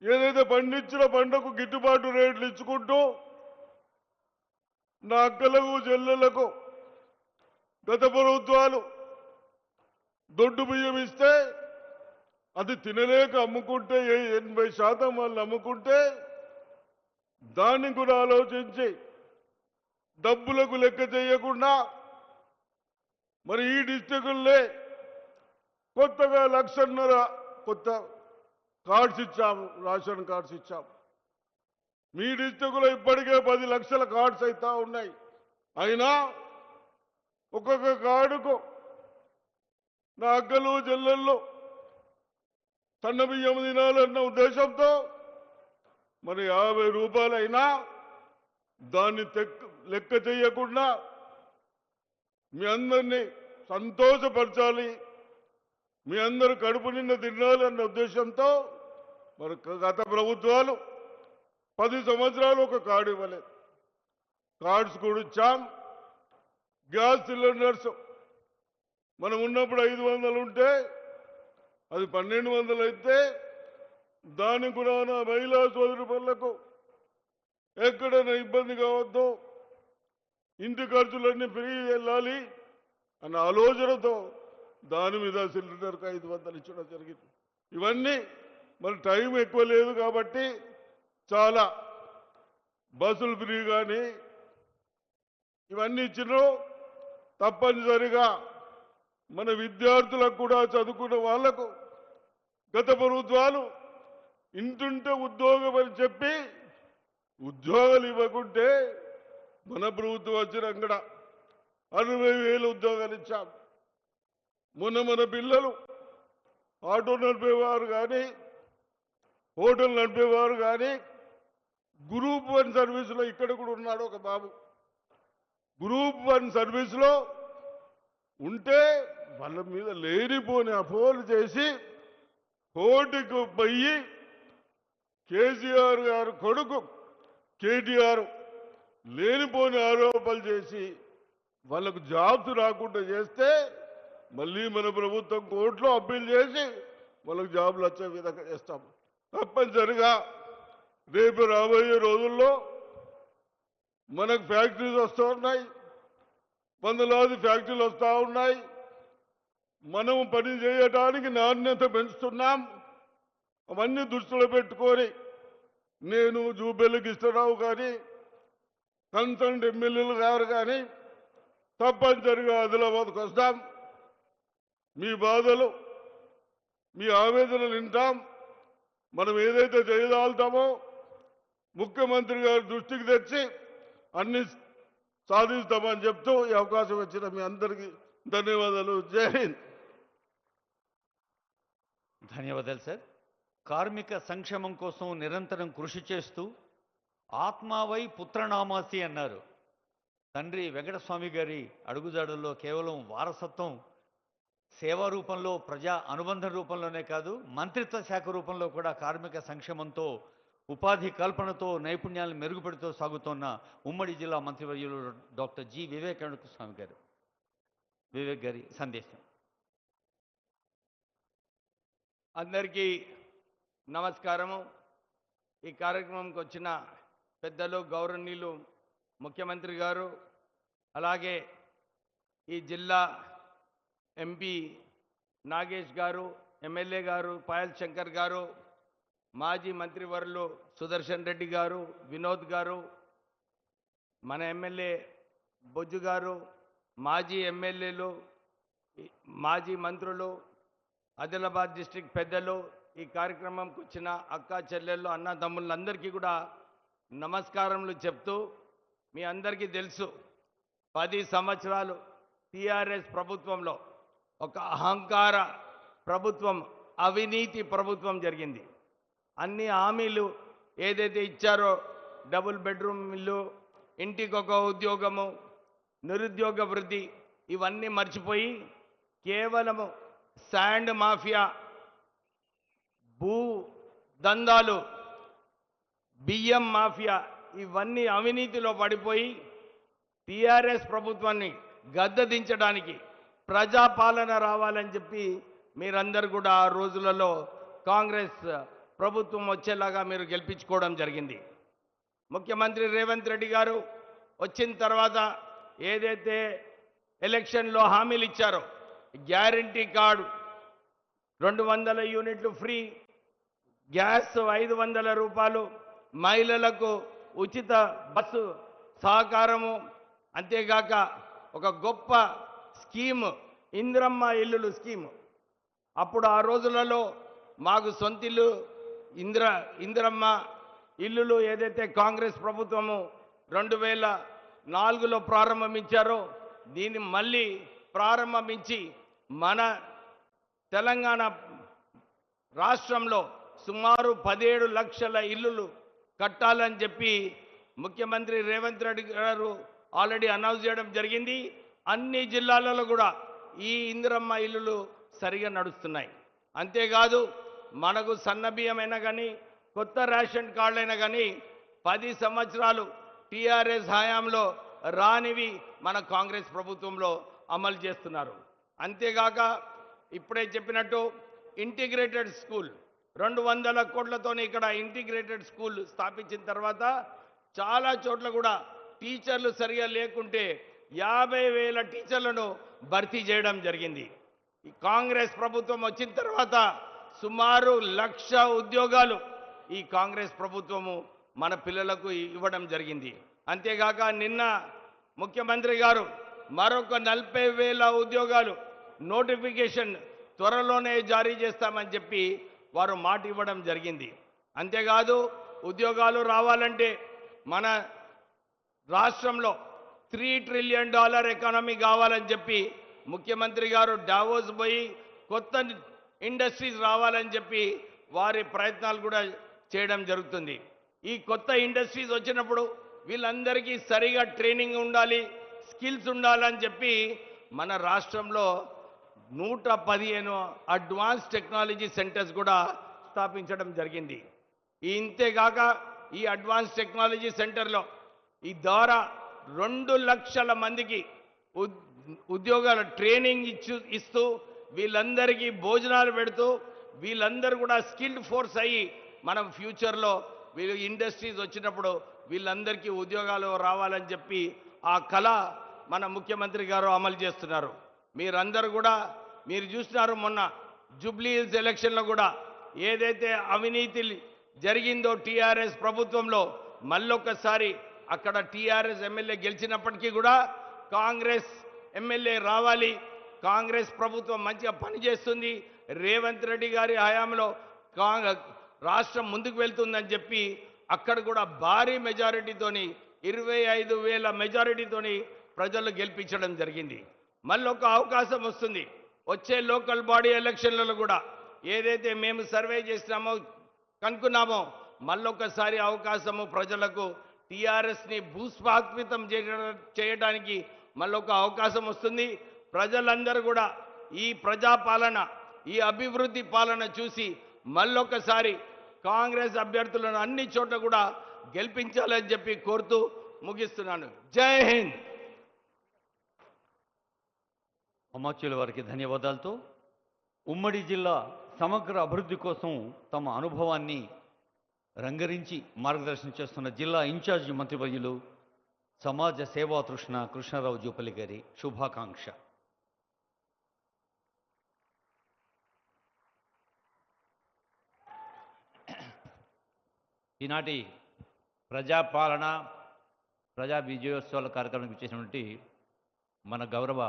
ఏదైతే పండించిన పంటకు గిట్టుబాటు రేట్లు ఇచ్చుకుంటూ నా అక్కలకు చెల్లెళ్లకు గత ప్రభుత్వాలు దొడ్డు బియ్యం ఇస్తే అది తినలేక అమ్ముకుంటే 80% వాళ్ళు అమ్ముకుంటే దాన్ని కూడా ఆలోచించి డబ్బులకు లెక్క చేయకుండా మరి ఈ డిస్టిక్లే కొత్తగా 1,50,000 కొత్త కార్డ్స్ ఇచ్చాము, రేషన్ కార్డ్స్ ఇచ్చాము. మీ డిస్టిక్లో ఇప్పటికే 10 లక్షల కార్డ్స్ అవుతా ఉన్నాయి. అయినా ఒక్కొక్క కార్డుకు నా అక్కలు చెల్లెళ్ళు సన్న బియ్యం తినాలన్న ఉద్దేశంతో మరి 50 రూపాయలైనా దాన్ని లెక్క చేయకుండా మీ అందరినీ సంతోషపరచాలి, మీ అందరూ కడుపు నిండా తినాలి అన్న ఉద్దేశంతో మరి గత ప్రభుత్వాలు 10 సంవత్సరాలు ఒక కార్డు ఇవ్వలేదు. కార్డ్స్ కూడా ఇచ్చాం. గ్యాస్ సిలిండర్స్ మనం ఉన్నప్పుడు 500 ఉంటే అది 1,200 అయితే దానికి కూడా మహిళా సోదరి పనులకు ఎక్కడైనా ఇబ్బంది కావద్దు, ఇంటి ఖర్చులన్నీ ఫ్రీ వెళ్ళాలి అన్న ఆలోచనతో దాని మీద సిలిండర్కి 500 ఇచ్చడం జరిగింది. ఇవన్నీ మరి టైం ఎక్కువ లేదు కాబట్టి చాలా బస్సులు ఫ్రీ కానీ ఇవన్నీ ఇచ్చినా తప్పనిసరిగా మన విద్యార్థులకు కూడా చదువుకున్న వాళ్లకు గత ప్రభుత్వాలు ఇంటుంటే ఉద్యోగం అని చెప్పి ఉద్యోగాలు ఇవ్వకుంటే మన ప్రభుత్వం వచ్చినాక 60,000 ఉద్యోగాలు ఇచ్చాం. మన పిల్లలు ఆటో నడిపేవారు కానీ, హోటల్ నడిపేవారు కానీ, గ్రూప్ 1 సర్వీసులో ఇక్కడ కూడా ఉన్నాడు ఒక బాబు. గ్రూప్ 1 సర్వీసులో ఉంటే వాళ్ళ మీద లేనిపోని అపోహలు చేసి కోర్టుకు పోయి కేసీఆర్ గారు కొడుకు కేటీఆర్ లేనిపోని ఆరోపణలు చేసి వాళ్ళకు జాబ్స్ రాకుండా చేస్తే మళ్ళీ మన ప్రభుత్వం కోర్టులో అప్పీల్ చేసి వాళ్ళకు జాబ్లు వచ్చే విధంగా చేస్తాం. తప్పనిసరిగా రేపు రాబోయే రోజుల్లో మనకు ఫ్యాక్టరీస్ వస్తూ ఉన్నాయి, వందలాది ఫ్యాక్టరీలు వస్తూ ఉన్నాయి. మనం పని చేయటానికి నాణ్యత పెంచుతున్నాం. అవన్నీ దృష్టిలో పెట్టుకొని నేను జూబెల్లి కృష్ణరావు కానీ, కన్సర్న్ ఎమ్మెల్యేలు గారు కానీ తప్పనిసరిగా ఆదిలాబాద్కు వస్తాం. మీ బాధలు, మీ ఆవేదనలు వింటాం. మనం ఏదైతే చేయగలుగుతామో ముఖ్యమంత్రి గారి దృష్టికి తెచ్చి అన్ని సాధిస్తామని చెప్తూ ఈ అవకాశం వచ్చిన మీ అందరికీ ధన్యవాదాలు. జై హింద్. ధన్యవాదాలు సార్. కార్మిక సంక్షేమం కోసం నిరంతరం కృషి చేస్తూ ఆత్మావై పుత్రనామాసి అన్నారు. తండ్రి వెంకటస్వామి గారి అడుగుజాడల్లో కేవలం వారసత్వం సేవా రూపంలో, ప్రజా అనుబంధ రూపంలోనే కాదు, మంత్రిత్వ శాఖ రూపంలో కూడా కార్మిక సంక్షేమంతో, ఉపాధి కల్పనతో, నైపుణ్యాలను మెరుగుపెడుతూ సాగుతున్న ఉమ్మడి జిల్లా మంత్రివర్యులు డాక్టర్ జి వివేకానంద స్వామి గారు. వివేక్ గారి సందేశం. అందరికీ నమస్కారము. ఈ కార్యక్రమంకి వచ్చిన పెద్దలు, గౌరవనీయులు ముఖ్యమంత్రి గారు, అలాగే ఈ జిల్లా ఎంపీ నాగేష్ గారు, ఎమ్మెల్యే గారు పాయల్ శంకర్ గారు, మాజీ మంత్రివర్యులు సుదర్శన్ రెడ్డి గారు, వినోద్ గారు, మన ఎమ్మెల్యే బొజ్జు గారు, మాజీ ఎమ్మెల్యేలు, మాజీ మంత్రులు, ఆదిలాబాద్ డిస్ట్రిక్ట్ పెద్దలు, ఈ కార్యక్రమంకి వచ్చిన అక్క చెల్లెళ్ళు, అన్న తమ్ముళ్ళందరికీ కూడా నమస్కారములు చెప్తూ, మీ అందరికీ తెలుసు 10 సంవత్సరాలు టీఆర్ఎస్ ప్రభుత్వంలో ఒక అహంకార ప్రభుత్వం, అవినీతి ప్రభుత్వం జరిగింది. అన్ని హామీలు ఏదైతే ఇచ్చారో, డబుల్ బెడ్రూమ్ ఇల్లు, ఇంటికొక ఉద్యోగము, నిరుద్యోగ వృద్ధి, ఇవన్నీ మర్చిపోయి కేవలము శాండ్ మాఫియా, భూ దందాలు, బియ్యం మాఫియా, ఇవన్నీ అవినీతిలో పడిపోయి టీఆర్ఎస్ ప్రభుత్వాన్ని గద్దెదించడానికి ప్రజాపాలన రావాలని చెప్పి మీరందరూ కూడా ఆ రోజులలో కాంగ్రెస్ ప్రభుత్వం వచ్చేలాగా మీరు గెలిపించుకోవడం జరిగింది. ముఖ్యమంత్రి రేవంత్ రెడ్డి గారు వచ్చిన తర్వాత ఏదైతే ఎలక్షన్లో హామీలు ఇచ్చారో, గ్యారంటీ కార్డు, 200 యూనిట్లు ఫ్రీ, గ్యాస్ 500 రూపాయలు, మహిళలకు ఉచిత బస్సు సహకారము, అంతేగాక ఒక గొప్ప స్కీమ్ ఇందిరమ్మ ఇల్లులు స్కీము. అప్పుడు ఆ రోజులలో మాకు సొంతిల్లు ఇందిరమ్మ ఇల్లులు ఏదైతే కాంగ్రెస్ ప్రభుత్వము 2004లో ప్రారంభించారో, దీన్ని మళ్ళీ ప్రారంభించి మన తెలంగాణ రాష్ట్రంలో సుమారు 17 లక్షల ఇల్లులు కట్టాలని చెప్పి ముఖ్యమంత్రి రేవంత్ రెడ్డి గారు ఆల్రెడీ అనౌన్స్ చేయడం జరిగింది. అన్ని జిల్లాలలో కూడా ఈ ఇందిరమ్మ ఇల్లులు సరిగా నడుస్తున్నాయి. అంతేకాదు మనకు సన్న బియ్యమైనా కానీ, కొత్త రేషన్ కార్డులైనా కానీ 10 సంవత్సరాలు టీఆర్ఎస్ హయాంలో రానివి మన కాంగ్రెస్ ప్రభుత్వంలో అమలు చేస్తున్నారు. అంతేగాక ఇప్పుడే చెప్పినట్టు ఇంటిగ్రేటెడ్ స్కూల్ 200 కోట్లతో ఇక్కడ ఇంటిగ్రేటెడ్ స్కూల్ స్థాపించిన తర్వాత చాలా చోట్ల కూడా టీచర్లు సరిగా లేకుంటే 50,000 టీచర్లను భర్తీ చేయడం జరిగింది. ఈ కాంగ్రెస్ ప్రభుత్వం వచ్చిన తర్వాత సుమారు 1,00,000 ఉద్యోగాలు ఈ కాంగ్రెస్ ప్రభుత్వము మన పిల్లలకు ఇవ్వడం జరిగింది. అంతేగాక నిన్న ముఖ్యమంత్రి గారు మరొక 40,000 ఉద్యోగాలు నోటిఫికేషన్ త్వరలోనే జారీ చేస్తామని చెప్పి వారు మాట ఇవ్వడం జరిగింది. అంతేకాదు ఉద్యోగాలు రావాలంటే మన రాష్ట్రంలో $3 ట్రిలియన్ ఎకానమీ కావాలని చెప్పి ముఖ్యమంత్రి గారు డావోస్ పోయి కొత్త ఇండస్ట్రీస్ రావాలని చెప్పి వారి ప్రయత్నాలు కూడా చేయడం జరుగుతుంది. ఈ కొత్త ఇండస్ట్రీస్ వచ్చినప్పుడు వీళ్ళందరికీ సరిగా ట్రైనింగ్ ఉండాలి, స్కిల్స్ ఉండాలని చెప్పి మన రాష్ట్రంలో 115 అడ్వాన్స్ టెక్నాలజీ సెంటర్స్ కూడా స్థాపించడం జరిగింది. ఇంతేగాక ఈ అడ్వాన్స్ టెక్నాలజీ సెంటర్లో ఈ ద్వారా 2 లక్షల మందికి ఉద్యోగాల ట్రైనింగ్ ఇస్తూ వీళ్ళందరికీ భోజనాలు పెడుతూ వీళ్ళందరూ కూడా స్కిల్డ్ ఫోర్స్ అయ్యి మనం ఫ్యూచర్లో వీళ్ళు ఇండస్ట్రీస్ వచ్చినప్పుడు వీళ్ళందరికీ ఉద్యోగాలు రావాలని చెప్పి ఆ కళ మన ముఖ్యమంత్రి గారు అమలు చేస్తున్నారు. మీరందరూ కూడా మీరు చూస్తున్నారు, మొన్న జూబ్లీ హిల్స్ ఎలక్షన్లో కూడా ఏదైతే అవినీతి జరిగిందో టీఆర్ఎస్ ప్రభుత్వంలో మళ్ళొక్కసారి అక్కడ టీఆర్ఎస్ ఎమ్మెల్యే గెలిచినప్పటికీ కూడా కాంగ్రెస్ ఎమ్మెల్యే రావాలి, కాంగ్రెస్ ప్రభుత్వం మంచిగా పనిచేస్తుంది, రేవంత్ రెడ్డి గారి హయాంలో రాష్ట్రం ముందుకు వెళ్తుందని చెప్పి అక్కడ కూడా భారీ మెజారిటీతోని 25,000 మెజారిటీతోని ప్రజలు గెలిపించడం జరిగింది. మళ్ళీ ఒక అవకాశం వస్తుంది వచ్చే లోకల్ బాడీ ఎలక్షన్లలో కూడా ఏదైతే మేము సర్వే చేసినామో కనుక్కున్నామో మళ్ళొకసారి అవకాశము ప్రజలకు టీఆర్ఎస్ని భూస్వాత్మితం చేయడానికి మళ్ళొక అవకాశం వస్తుంది. ప్రజలందరూ కూడా ఈ ప్రజాపాలన, ఈ అభివృద్ధి పాలన చూసి మళ్ళొకసారి కాంగ్రెస్ అభ్యర్థులను అన్ని చోట్ల కూడా గెలిపించాలని చెప్పి కోరుతూ ముగిస్తున్నాను. జై హింద్. అమాత్యుల వారికి ధన్యవాదాలతో ఉమ్మడి జిల్లా సమగ్ర అభివృద్ధి కోసం తమ అనుభవాన్ని రంగరించి మార్గదర్శనం చేస్తున్న జిల్లా ఇన్ఛార్జి మంత్రివర్యులు సమాజ సేవా తృష్ణ కృష్ణారావు జూపల్లి గారి శుభాకాంక్ష. ఈనాటి ప్రజాపాలన ప్రజా విజయోత్సవాల కార్యక్రమానికి ఇచ్చేసినటువంటి మన గౌరవ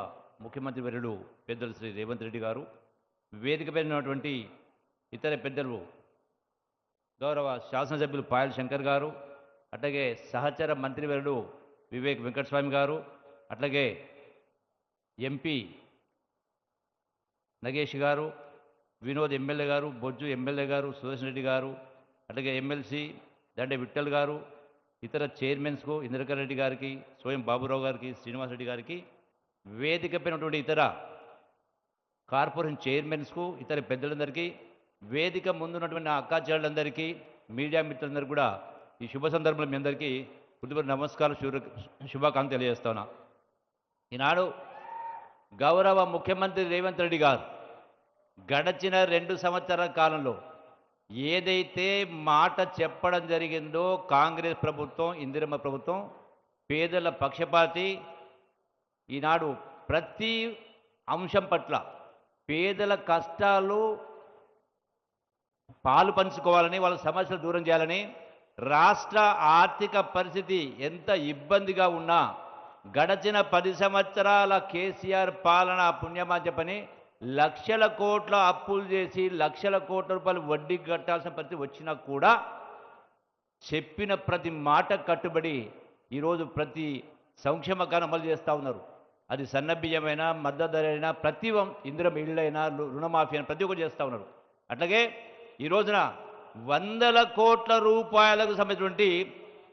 ముఖ్యమంత్రి వర్యులు పెద్దలు శ్రీ రేవంత్ రెడ్డి గారు, వేదికపై ఉన్నటువంటి ఇతర పెద్దలు గౌరవ శాసనసభ్యులు పాయల్ శంకర్ గారు, అట్లాగే సహచర మంత్రివర్యులు వివేక్ వెంకటస్వామి గారు, అట్లాగే ఎంపీ నగేష్ గారు, వినోద్ ఎమ్మెల్యే గారు, బొజ్జు ఎమ్మెల్యే గారు, సుదర్శన్ రెడ్డి గారు, అట్లాగే ఎమ్మెల్సీ దండే విఠల్ గారు, ఇతర చైర్మన్స్కు ఇంద్రకర్ రెడ్డి గారికి, స్వయం బాబురావు గారికి, శ్రీనివాసరెడ్డి గారికి, వేదికపై ఉన్నటువంటి ఇతర కార్పొరేషన్ చైర్మన్స్కు, ఇతర పెద్దలందరికీ, వేదిక ముందున్నటువంటి అక్కా చెల్లెలందరికీ, మీడియా మిత్రులందరికీ కూడా ఈ శుభ సందర్భంలో మీ అందరికీ హృదయపూర్వక నమస్కారం, శుభాకాంక్షలు తెలియజేస్తున్నా. ఈనాడు గౌరవ ముఖ్యమంత్రి రేవంత్ రెడ్డి గారు గడచిన 2 సంవత్సరాల కాలంలో ఏదైతే మాట చెప్పడం జరిగిందో కాంగ్రెస్ ప్రభుత్వం, ఇందిరమ్మ ప్రభుత్వం పేదల పక్షపాతి, ఈనాడు ప్రతి అంశం పట్ల పేదల కష్టాలు పాలు పంచుకోవాలని, వాళ్ళ సమస్యలు దూరం చేయాలని, రాష్ట్ర ఆర్థిక పరిస్థితి ఎంత ఇబ్బందిగా ఉన్నా గడచిన 10 సంవత్సరాల కేసీఆర్ పాలన పుణ్యమా చెప్పని లక్షల కోట్ల అప్పులు చేసి లక్షల కోట్ల రూపాయలు వడ్డీ కట్టాల్సిన పరిస్థితి వచ్చినా కూడా చెప్పిన ప్రతి మాట కట్టుబడి ఈరోజు ప్రతి సంక్షేమ కార్యం అమలు చేస్తూ ఉన్నారు. అది సన్నబియ్యమైనా, మద్దతు ధర అయినా, ప్రతి ఇందిరమ్మ ఇళ్ళైనా, రుణమాఫీ అయినా ప్రతి ఒక్కరు చేస్తూ ఉన్నారు. అట్లాగే ఈ రోజున 100 కోట్ల రూపాయలకు సంబంధించినటువంటి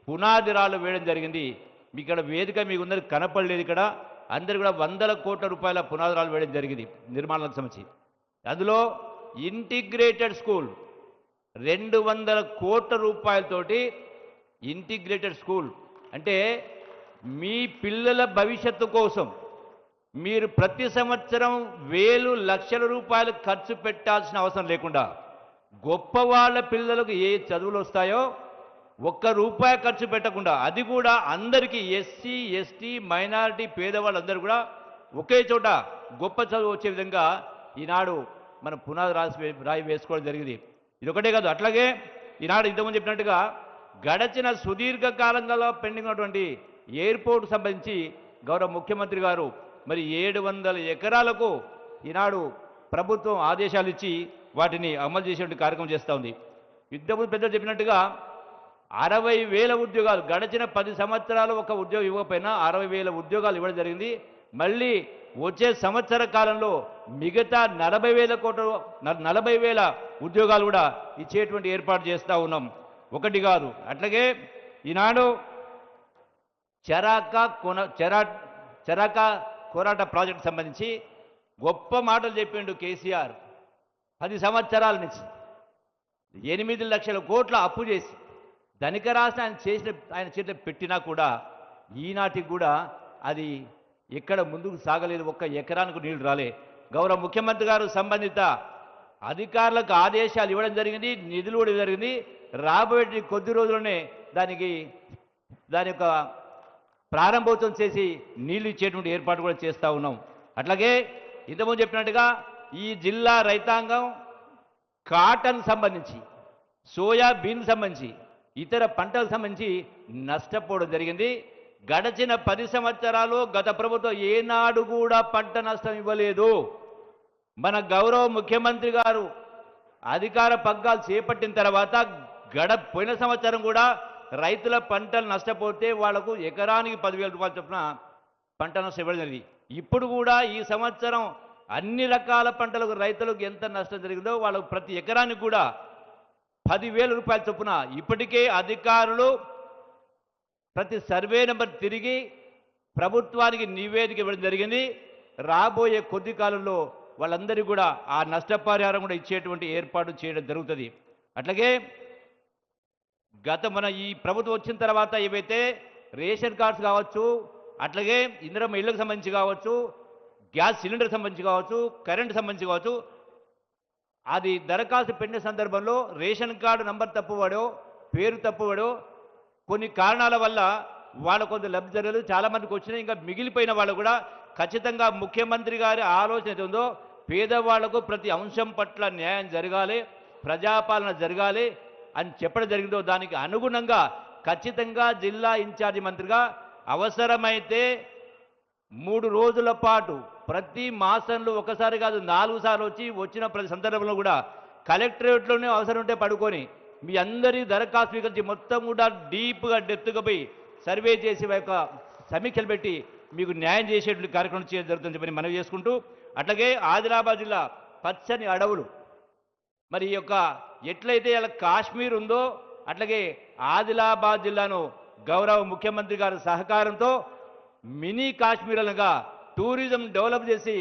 పునాది రాళ్ళు వేయడం జరిగింది. మీ ఇక్కడ వేదిక మీకు అందరికి కనపడలేదు, ఇక్కడ అందరు కూడా 100 కోట్ల రూపాయల పునాది రాళ్ళు వేయడం జరిగింది నిర్మాణాలకు సంబంధించి. అందులో ఇంటిగ్రేటెడ్ స్కూల్ 200 కోట్ల రూపాయలతోటి ఇంటిగ్రేటెడ్ స్కూల్ అంటే మీ పిల్లల భవిష్యత్తు కోసం మీరు ప్రతి సంవత్సరం వేలు లక్షల రూపాయలు ఖర్చు పెట్టాల్సిన అవసరం లేకుండా గొప్ప వాళ్ళ పిల్లలకు ఏ చదువులు వస్తాయో ₹1 ఖర్చు పెట్టకుండా, అది కూడా అందరికీ ఎస్సీ ఎస్టీ మైనారిటీ పేదవాళ్ళందరూ కూడా ఒకే చోట గొప్ప చదువు వచ్చే విధంగా ఈనాడు మన పునాది రాయి వేసుకోవడం జరిగింది. ఇది ఒకటే కాదు, అట్లాగే ఈనాడు ఇంతకుముందు చెప్పినట్టుగా గడచిన సుదీర్ఘకాలంగా పెండింగ్ ఉన్నటువంటి ఎయిర్పోర్ట్ సంబంధించి గౌరవ ముఖ్యమంత్రి గారు మరి 700 ఎకరాలకు ఈనాడు ప్రభుత్వం ఆదేశాలు ఇచ్చి వాటిని అమలు చేసేటువంటి కార్యక్రమం చేస్తూ ఉంది. ఇంతకుముందు పెద్దలు చెప్పినట్టుగా 60,000 ఉద్యోగాలు గడిచిన 10 సంవత్సరాలు ఒక ఉద్యోగం ఇవ్వకపోయినా 60,000 ఉద్యోగాలు ఇవ్వడం జరిగింది. మళ్ళీ వచ్చే సంవత్సర కాలంలో మిగతా 40,000 ఉద్యోగాలు కూడా ఇచ్చేటువంటి ఏర్పాటు చేస్తూ ఉన్నాం. ఒకటి కాదు. అట్లాగే ఈనాడు చరాక కోరాట ప్రాజెక్టు సంబంధించి గొప్ప మాటలు చెప్పిండు కేసీఆర్. 10 సంవత్సరాల నుంచి 8 లక్షల కోట్ల అప్పు చేసి ధనిక రాష్ట్రం ఆయన చేతిలో పెట్టినా కూడా ఈనాటికి కూడా అది ఎక్కడ ముందుకు సాగలేదు. ఒక్క ఎకరానికి నీళ్లు రాలే. గౌరవ ముఖ్యమంత్రి గారు సంబంధిత అధికారులకు ఆదేశాలు ఇవ్వడం జరిగింది, నిధులు కూడా ఇవ్వడం జరిగింది. రాబోయే కొద్ది రోజుల్లోనే దాని యొక్క ప్రారంభోత్సవం చేసి నీళ్లు ఇచ్చేటువంటి ఏర్పాటు కూడా చేస్తూ ఉన్నాం. అట్లాగే ఇంతకుముందు చెప్పినట్టుగా ఈ జిల్లా రైతాంగం కాటన్ సంబంధించి, సోయాబీన్ సంబంధించి, ఇతర పంటలకు సంబంధించి నష్టపోవడం జరిగింది. గడచిన 10 సంవత్సరాలు గత ప్రభుత్వం ఏనాడు కూడా పంట నష్టం ఇవ్వలేదు. మన గౌరవ ముఖ్యమంత్రి గారు అధికార పగ్గాలు చేపట్టిన తర్వాత పోయిన సంవత్సరం కూడా రైతుల పంటలు నష్టపోతే వాళ్లకు ఎకరానికి 10,000 రూపాయలు చొప్పున పంట నష్టం ఇవ్వడం జరిగింది. ఇప్పుడు కూడా ఈ సంవత్సరం అన్ని రకాల పంటలకు రైతులకు ఎంత నష్టం జరిగిందో వాళ్ళకు ప్రతి ఎకరానికి కూడా 10,000 రూపాయల చొప్పున ఇప్పటికే అధికారులు ప్రతి సర్వే నెంబర్ తిరిగి ప్రభుత్వానికి నివేదిక ఇవ్వడం జరిగింది. రాబోయే కొద్ది కాలంలో వాళ్ళందరికీ కూడా ఆ నష్టపరిహారం కూడా ఇచ్చేటువంటి ఏర్పాటు చేయడం జరుగుతుంది. అట్లాగే మన ఈ ప్రభుత్వం వచ్చిన తర్వాత ఏవైతే రేషన్ కార్డ్స్ కావచ్చు, అట్లాగే ఇందిరమ్మ ఇళ్లకు సంబంధించి కావచ్చు, గ్యాస్ సిలిండర్ సంబంధించి కావచ్చు, కరెంటు సంబంధించి కావచ్చు, అది దరఖాస్తు పెట్టిన సందర్భంలో రేషన్ కార్డు నంబర్ తప్పువాడో, పేరు తప్పువాడో, కొన్ని కారణాల వల్ల వాళ్ళ కొంత లబ్ధి జరగలేదు. చాలామందికి వచ్చినాయి. ఇంకా మిగిలిపోయిన వాళ్ళు కూడా ఖచ్చితంగా ముఖ్యమంత్రి గారి ఆలోచన ఏది ఉందో పేదవాళ్లకు ప్రతి అంశం పట్ల న్యాయం జరగాలి, ప్రజాపాలన జరగాలి అని చెప్పడం జరిగిందో దానికి అనుగుణంగా ఖచ్చితంగా జిల్లా ఇన్ఛార్జి మంత్రిగా అవసరమైతే 3 రోజుల పాటు ప్రతి మాసంలో ఒకసారి కాదు 4 సార్లు వచ్చిన ప్రతి సందర్భంలో కూడా కలెక్టరేట్లోనే అవసరం ఉంటే పడుకొని మీ అందరి దరఖాస్తు స్వీకరించి మొత్తం కూడా డీప్గా డెప్త్గా పోయి సర్వే చేసి యొక్క సమీక్షలు పెట్టి మీకు న్యాయం చేసేటువంటి కార్యక్రమం చేయడం జరుగుతుందని చెప్పని మనవి చేసుకుంటూ, అట్లాగే ఆదిలాబాద్ జిల్లా పచ్చని అడవులు, మరి ఈ యొక్క ఎట్లయితే ఇలా కాశ్మీర్ ఉందో అట్లాగే ఆదిలాబాద్ జిల్లాను గౌరవ ముఖ్యమంత్రి గారి సహకారంతో మినీ కాశ్మీర్ అనగా టూరిజం డెవలప్ చేసి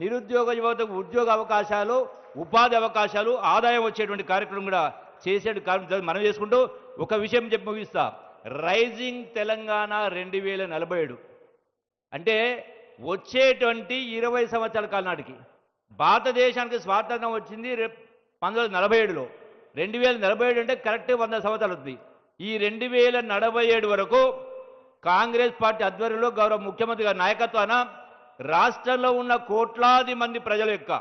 నిరుద్యోగ యువతకు ఉద్యోగ అవకాశాలు, ఉపాధి అవకాశాలు, ఆదాయం వచ్చేటువంటి కార్యక్రమం కూడా చేసే కార్యక్రమం మనం చేసుకుంటూ ఒక విషయం చెప్పి ముగిస్తా. రైజింగ్ తెలంగాణ 2047 అంటే వచ్చేటువంటి 20 సంవత్సరాల కాలం నాటికి భారతదేశానికి స్వాతంత్రం వచ్చింది 1947లో. 2047 అంటే కరెక్ట్ 100 సంవత్సరాలు అవుతుంది. ఈ 2047 వరకు కాంగ్రెస్ పార్టీ ఆధ్వర్యంలో గౌరవ ముఖ్యమంత్రి గారి నాయకత్వాన రాష్ట్రంలో ఉన్న కోట్లాది మంది ప్రజల యొక్క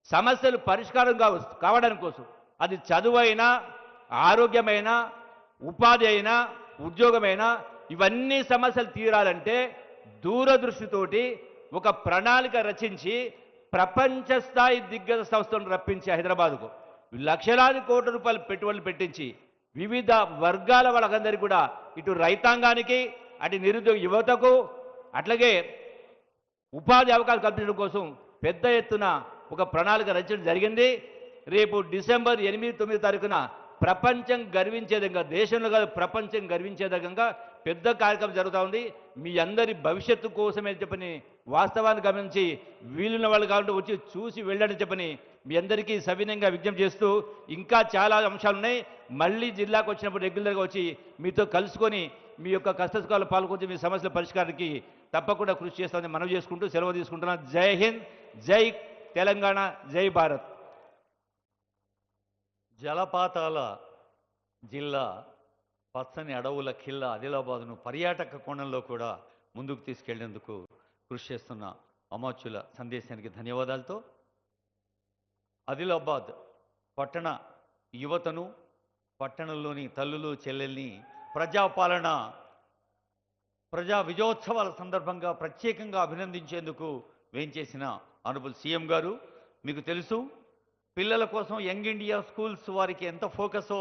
సమస్యలు పరిష్కారం కావడానికి కోసం, అది చదువైనా, ఆరోగ్యమైనా, ఉపాధి అయినా, ఉద్యోగమైనా, ఇవన్నీ సమస్యలు తీరాలంటే దూరదృష్టితోటి ఒక ప్రణాళిక రచించి ప్రపంచ స్థాయి దిగ్గజ సంస్థలను రప్పించి హైదరాబాద్కు లక్షలాది కోట్ల రూపాయలు పెట్టుబడులు పెట్టించి వివిధ వర్గాల వాళ్ళందరికీ కూడా ఇటు రైతాంగానికి, అటు నిరుద్యోగ యువతకు, అట్లాగే ఉపాధి అవకాశాలు కల్పించడం కోసం పెద్ద ఎత్తున ఒక ప్రణాళిక రచించడం జరిగింది. రేపు డిసెంబర్ 8-9 తారీఖున ప్రపంచం గర్వించే విధంగా, దేశంలో కాదు ప్రపంచం గర్వించే విధంగా పెద్ద కార్యక్రమం జరుగుతూ ఉంది. మీ అందరి భవిష్యత్తు కోసమే చెప్పని వాస్తవాన్ని గమనించి వీలున్న వాళ్ళు కాబట్టి వచ్చి చూసి వెళ్ళని చెప్పని మీ అందరికీ సవినయంగా విజ్ఞప్తి చేస్తూ, ఇంకా చాలా అంశాలు ఉన్నాయి. మళ్ళీ జిల్లాకు వచ్చినప్పుడు రెగ్యులర్గా వచ్చి మీతో కలుసుకొని మీ యొక్క కష్టసుఖాలు పాల్గొని మీ సమస్యల పరిష్కారానికి తప్పకుండా కృషి చేస్తామని మనవి చేసుకుంటూ సెలవు తీసుకుంటున్నాను. జై హింద్, జై తెలంగాణ, జై భారత్. జలపాతాల జిల్లా, పచ్చని అడవుల ఖిల్లా ఆదిలాబాద్ను పర్యాటక కోణంలో కూడా ముందుకు తీసుకెళ్లేందుకు కృషి చేస్తున్న అమాత్యుల సందేశానికి ధన్యవాదాలతో ఆదిలాబాద్ పట్టణ యువతను, పట్టణంలోని తల్లులు చెల్లెల్ని ప్రజాపాలన, ప్రజా విజయోత్సవాల సందర్భంగా ప్రత్యేకంగా అభినందించేందుకు వేంచేసిన ఆనరబుల్ సీఎం గారు. మీకు తెలుసు, పిల్లల కోసం యంగ్ ఇండియా స్కూల్స్ వారికి ఎంత ఫోకసో,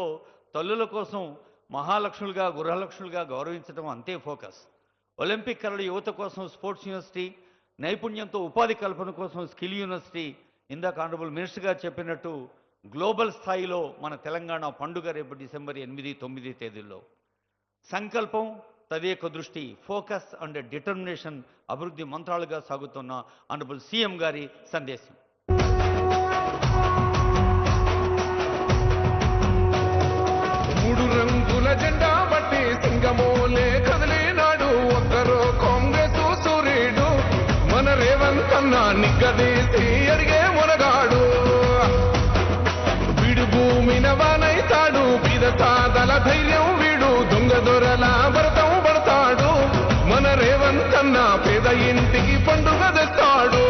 తల్లుల కోసం మహాలక్ష్ములుగా గృహలక్ష్ములుగా గౌరవించడం అంతే ఫోకస్. ఒలింపిక్ కళల యువత కోసం స్పోర్ట్స్ యూనివర్సిటీ, నైపుణ్యంతో ఉపాధి కల్పన కోసం స్కిల్ యూనివర్సిటీ, ఇందాక ఆనరబుల్ మినిస్టర్ గారు చెప్పినట్టు గ్లోబల్ స్థాయిలో మన తెలంగాణ పండుగ రేపు డిసెంబర్ 8, 9 తేదీల్లో. సంకల్పం, తదేక దృష్టి, ఫోకస్ అండ్ డిటర్మినేషన్ అభివృద్ధి మంత్రాలుగా సాగుతున్న ఆనరబుల్ సీఎం గారి సందేశం. మూడు రంగుల జెండా బట్టి సింగమోలే కదిలినాడు ఒక్కరో కాంగ్రెస్ సూర్యుడు మన రేవంత్ అన్న నిగ్గదీసి అడిగే మునగాడు వీడు భూమిన వానైతాడు పీద సాదల ధైర్యం వీడు దొంగ దొరల భరతం పడతాడు మన రేవంత్ అన్న పేద ఇంటికి పండుగ తెస్తాడు.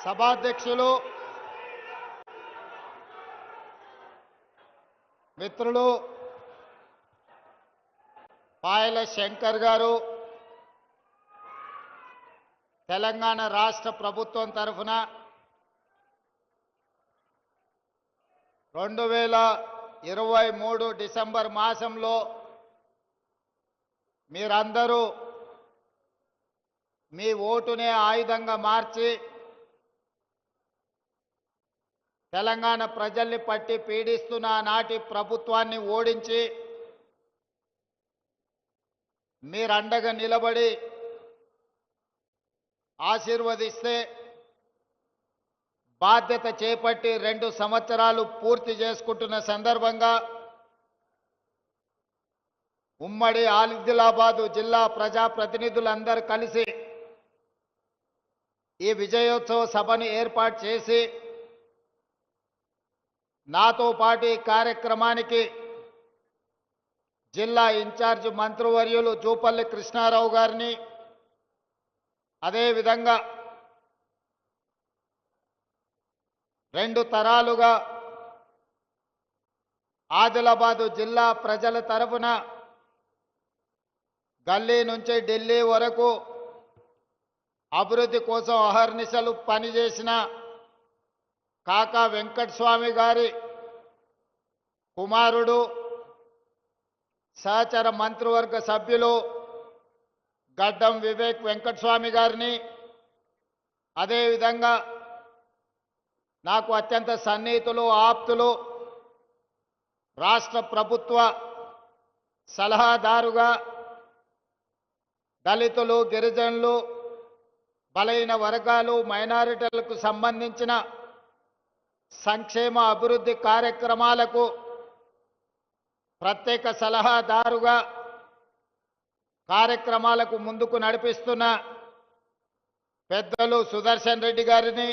సభాధ్యక్షులు, మిత్రులు పాయల శంకర్ గారు, తెలంగాణ రాష్ట్ర ప్రభుత్వం తరఫున 2023 డిసెంబర్ మాసంలో మీరందరూ మీ ఓటునే ఆయుధంగా మార్చి తెలంగాణ ప్రజల్ని పట్టి పీడిస్తున్న నాటి ప్రభుత్వాన్ని ఓడించి మీరండగా నిలబడి ఆశీర్వదిస్తే బాధ్యత చేపట్టి 2 సంవత్సరాలు పూర్తి చేసుకుంటున్న సందర్భంగా ఉమ్మడి ఆదిలాబాదు జిల్లా ప్రజాప్రతినిధులందరూ కలిసి ఈ విజయోత్సవ సభను ఏర్పాటు చేసి నాతో పాటు ఈ కార్యక్రమానికి జిల్లా ఇన్ఛార్జ్ మంత్రివర్యులు జూపల్లి కృష్ణారావు గారిని, అదేవిధంగా 2 తరాలుగా ఆదిలాబాదు జిల్లా ప్రజల తరఫున గల్లీ నుంచి ఢిల్లీ వరకు అభివృద్ధి కోసం అహర్నిశలు పనిచేసిన కాకా వెంకటస్వామి గారి కుమారుడు, సహచర మంత్రివర్గ సభ్యులు గడ్డం వివేక్ వెంకటస్వామి గారిని, అదేవిధంగా నాకు అత్యంత సన్నిహితులు, ఆప్తులు, రాష్ట్ర ప్రభుత్వ సలహాదారుగా దళితులు, గిరిజనులు, బలహీన వర్గాలు, మైనారిటీలకు సంబంధించిన సంక్షేమ అభివృద్ధి కార్యక్రమాలకు ప్రత్యేక సలహాదారుగా కార్యక్రమాలకు ముందుకు నడిపిస్తున్న పెద్దలు సుదర్శన్ రెడ్డి గారిని,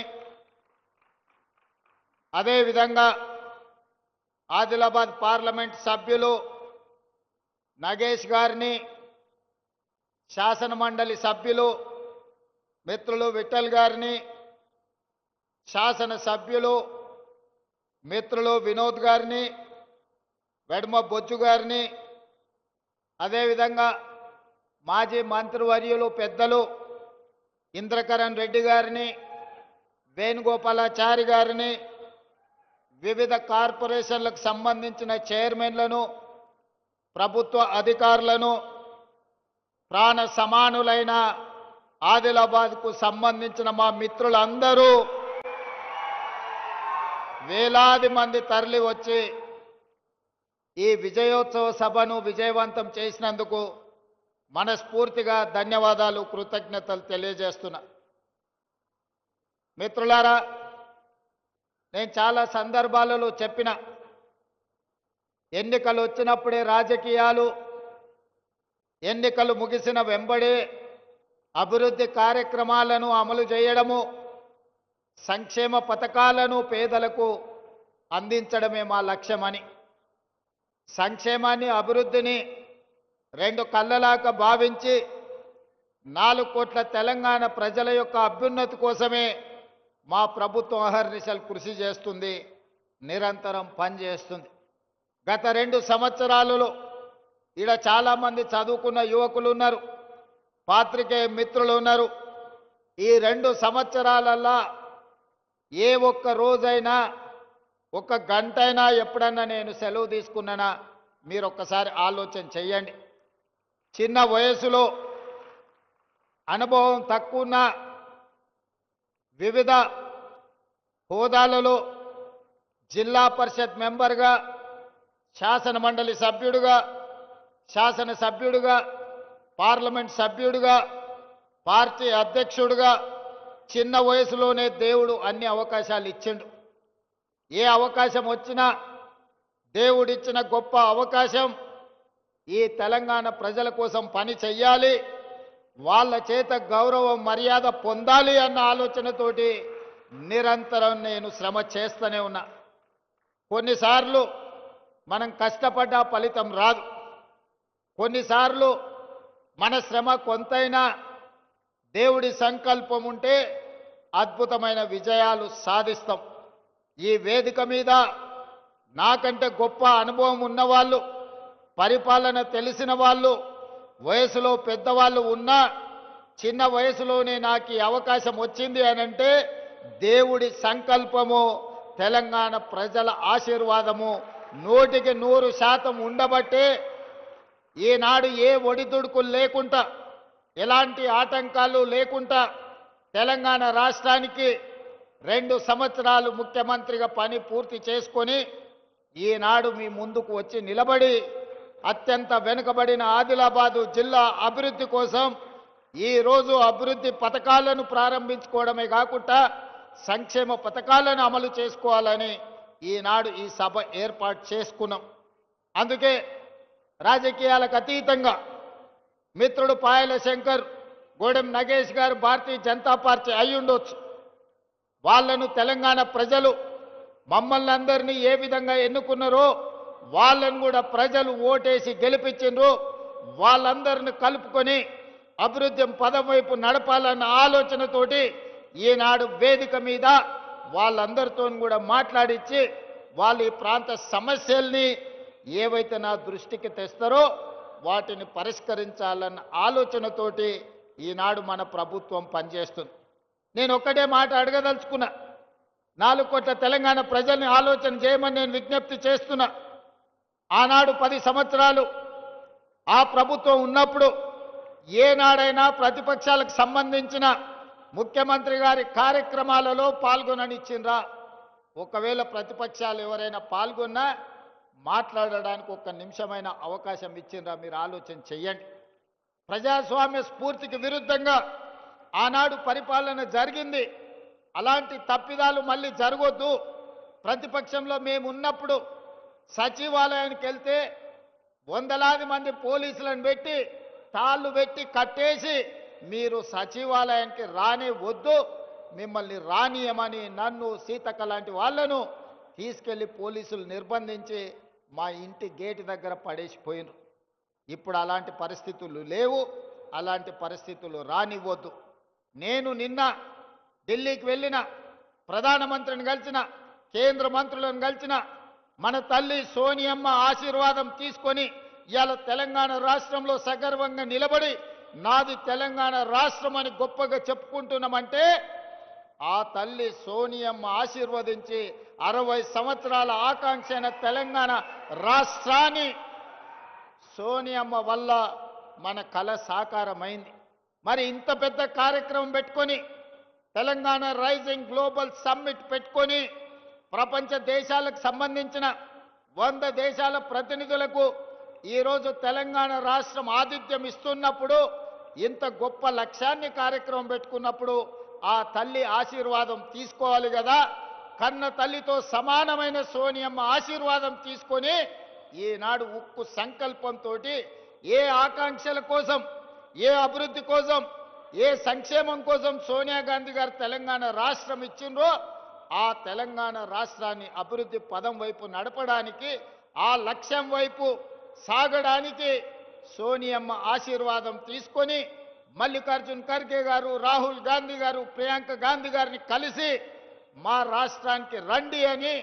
అదేవిధంగా ఆదిలాబాద్ పార్లమెంట్ సభ్యులు నగేష్ గారిని, శాసన మండలి సభ్యులు మిత్రులు విఠల్ గారిని, శాసన సభ్యులు మిత్రులు వినోద్ గారిని, వెడమ బొజ్జు గారిని, అదేవిధంగా మాజీ మంత్రివర్యులు పెద్దలు ఇంద్రకరణ్ రెడ్డి గారిని, వేణుగోపాలాచారి గారిని, వివిధ కార్పొరేషన్లకు సంబంధించిన చైర్మన్లను, ప్రభుత్వ అధికారులను, ప్రాణ సమానులైన ఆదిలాబాద్కు సంబంధించిన మా మిత్రులందరూ వేలాది మంది తరలి వచ్చి ఈ విజయోత్సవ సభను విజయవంతం చేసినందుకు మనస్ఫూర్తిగా ధన్యవాదాలు, కృతజ్ఞతలు తెలియజేస్తున్నా. మిత్రులారా, నేను చాలా సందర్భాలలో చెప్పిన ఎన్నికలు వచ్చినప్పుడే రాజకీయాలు, ఎన్నికలు ముగిసిన వెంబడే అభివృద్ధి కార్యక్రమాలను అమలు చేయడము, సంక్షేమ పథకాలను పేదలకు అందించడమే మా లక్ష్యమని, సంక్షేమాన్ని అభివృద్ధిని 2 కళ్ళలాగా భావించి 4 కోట్ల తెలంగాణ ప్రజల యొక్క అభ్యున్నతి కోసమే మా ప్రభుత్వం అహర్నిశలు కృషి చేస్తుంది, నిరంతరం పనిచేస్తుంది. గత 2 సంవత్సరాలలో ఈడ చాలామంది చదువుకున్న యువకులు ఉన్నారు, పాత్రికేయ మిత్రులు ఉన్నారు. ఈ 2 సంవత్సరాలల్లా ఏ ఒక్క రోజైనా ఒక గంటైనా ఎప్పుడన్నా నేను సెలవు తీసుకున్నానా మీరు ఒక్కసారి ఆలోచన చెయ్యండి. చిన్న వయసులో అనుభవం తక్కువ వివిధ హోదాలలో జిల్లా పరిషత్ మెంబర్గా, శాసన మండలి సభ్యుడిగా, శాసనసభ్యుడిగా, పార్లమెంట్ సభ్యుడిగా, పార్టీ అధ్యక్షుడిగా చిన్న వయసులోనే దేవుడు అన్ని అవకాశాలు ఇచ్చిండు. ఏ అవకాశం వచ్చినా దేవుడిచ్చిన గొప్ప అవకాశం ఈ తెలంగాణ ప్రజల కోసం పని చెయ్యాలి, వాళ్ళ చేత గౌరవం మర్యాద పొందాలి అన్న ఆలోచనతోటి నిరంతరం నేను శ్రమ చేస్తూనే ఉన్నా. కొన్నిసార్లు మనం కష్టపడ్డ ఫలితం రాదు, కొన్నిసార్లు మన శ్రమ కొంతైనా దేవుడి సంకల్పం ఉంటే అద్భుతమైన విజయాలు సాధిస్తాం. ఈ వేదిక మీద నాకంటే గొప్ప అనుభవం ఉన్నవాళ్ళు, పరిపాలన తెలిసిన వాళ్ళు, వయసులో పెద్దవాళ్ళు ఉన్నా చిన్న వయసులోనే నాకు ఈ అవకాశం వచ్చింది అనంటే దేవుడి సంకల్పము, తెలంగాణ ప్రజల ఆశీర్వాదము 100% ఉండబట్టే ఈనాడు ఏ ఒడిదుడుకులు లేకుండా, ఎలాంటి ఆటంకాలు లేకుండా తెలంగాణ రాష్ట్రానికి 2 సంవత్సరాలు ముఖ్యమంత్రిగా పని పూర్తి చేసుకొని ఈనాడు మీ ముందుకు వచ్చి నిలబడి అత్యంత వెనుకబడిన ఆదిలాబాదు జిల్లా అభివృద్ధి కోసం ఈరోజు అభివృద్ధి పథకాలను ప్రారంభించుకోవడమే కాకుండా సంక్షేమ పథకాలను అమలు చేసుకోవాలని ఈనాడు ఈ సభ ఏర్పాటు చేసుకున్నాం. అందుకే రాజకీయాలకు అతీతంగా మిత్రుడు పాయల శంకర్, గోడెం నగేష్ గారు భారతీయ జనతా పార్టీ అయి ఉండొచ్చు. వాళ్ళను తెలంగాణ ప్రజలు మమ్మల్ని అందరినీ ఏ విధంగా ఎన్నుకున్నారో వాళ్ళను కూడా ప్రజలు ఓటేసి గెలిపించిండ్రు. వాళ్ళందరిని కలుపుకొని అభివృద్ధి పదం వైపు నడపాలన్న ఆలోచనతోటి ఈనాడు వేదిక మీద వాళ్ళందరితో కూడా మాట్లాడించి వాళ్ళ ఈ ప్రాంత సమస్యల్ని ఏవైతే నా దృష్టికి తెస్తారో వాటిని పరిష్కరించాలన్న ఆలోచనతోటి ఈనాడు మన ప్రభుత్వం పనిచేస్తుంది. నేను ఒక్కటే మాట అడగదలుచుకున్నా, 4 కోట్ల తెలంగాణ ప్రజల్ని ఆలోచన చేయమని నేను విజ్ఞప్తి చేస్తున్నా. ఆనాడు 10 సంవత్సరాలు ఆ ప్రభుత్వం ఉన్నప్పుడు ఏనాడైనా ప్రతిపక్షాలకు సంబంధించిన ముఖ్యమంత్రి గారి కార్యక్రమాలలో పాల్గొననిచ్చిండ్రా? ఒకవేళ ప్రతిపక్షాలు ఎవరైనా పాల్గొన్నా మాట్లాడడానికి 1 నిమిషమైన అవకాశం ఇచ్చిండ్రా? మీరు ఆలోచన చెయ్యండి. ప్రజాస్వామ్య స్ఫూర్తికి విరుద్ధంగా ఆనాడు పరిపాలన జరిగింది. అలాంటి తప్పిదాలు మళ్ళీ జరగొద్దు. ప్రతిపక్షంలో మేము ఉన్నప్పుడు సచివాలయానికి వెళ్తే వందలాది మంది పోలీసులను పెట్టి తాళ్ళు పెట్టి కట్టేసి మీరు సచివాలయానికి రానే వద్దు, మిమ్మల్ని రానియమని నన్ను, సీతక్క లాంటి వాళ్ళను తీసుకెళ్లి పోలీసులు నిర్బంధించి మా ఇంటి గేటు దగ్గర పడేసిపోయినారు. ఇప్పుడు అలాంటి పరిస్థితులు లేవు, అలాంటి పరిస్థితులు రానివ్వద్దు. నేను నిన్న ఢిల్లీకి వెళ్ళిన, ప్రధానమంత్రిని కలిసిన, కేంద్ర మంత్రులను కలిసిన, మన తల్లి సోనియమ్మ ఆశీర్వాదం తీసుకొని ఇవాళ తెలంగాణ రాష్ట్రంలో సగర్వంగా నిలబడి నాది తెలంగాణ రాష్ట్రం అని గొప్పగా చెప్పుకుంటున్నామంటే ఆ తల్లి సోనియమ్మ ఆశీర్వదించి 60 సంవత్సరాల ఆకాంక్ష అయిన తెలంగాణ రాష్ట్రాన్ని సోనియమ్మ వల్ల మన కల సాకారమైంది. మరి ఇంత పెద్ద కార్యక్రమం పెట్టుకొని తెలంగాణ రైజింగ్ గ్లోబల్ సమ్మిట్ పెట్టుకొని ప్రపంచ దేశాలకు సంబంధించిన 100 దేశాల ప్రతినిధులకు ఈరోజు తెలంగాణ రాష్ట్రం ఆతిథ్యం ఇస్తున్నప్పుడు, ఇంత గొప్ప లక్ష్యాన్ని కార్యక్రమం పెట్టుకున్నప్పుడు ఆ తల్లి ఆశీర్వాదం తీసుకోవాలి కదా. కన్న తల్లితో సమానమైన సోనియమ్మ ఆశీర్వాదం తీసుకొని ఈనాడు ఉక్కు సంకల్పంతో ఏ ఆకాంక్షల కోసం, ఏ అభివృద్ధి కోసం, ఏ సంక్షేమం కోసం సోనియా గాంధీ గారు తెలంగాణ రాష్ట్రం ఇచ్చిండ్రో ఆ తెలంగాణ రాష్ట్రాన్ని అభివృద్ధి పదం వైపు నడపడానికి, ఆ లక్ష్యం వైపు సాగడానికి సోనియమ్మ ఆశీర్వాదం తీసుకొని మల్లికార్జున్ ఖర్గే గారు, రాహుల్ గాంధీ గారు, ప్రియాంక గాంధీ గారిని కలిసి మా రాష్ట్రానికి రండి అని,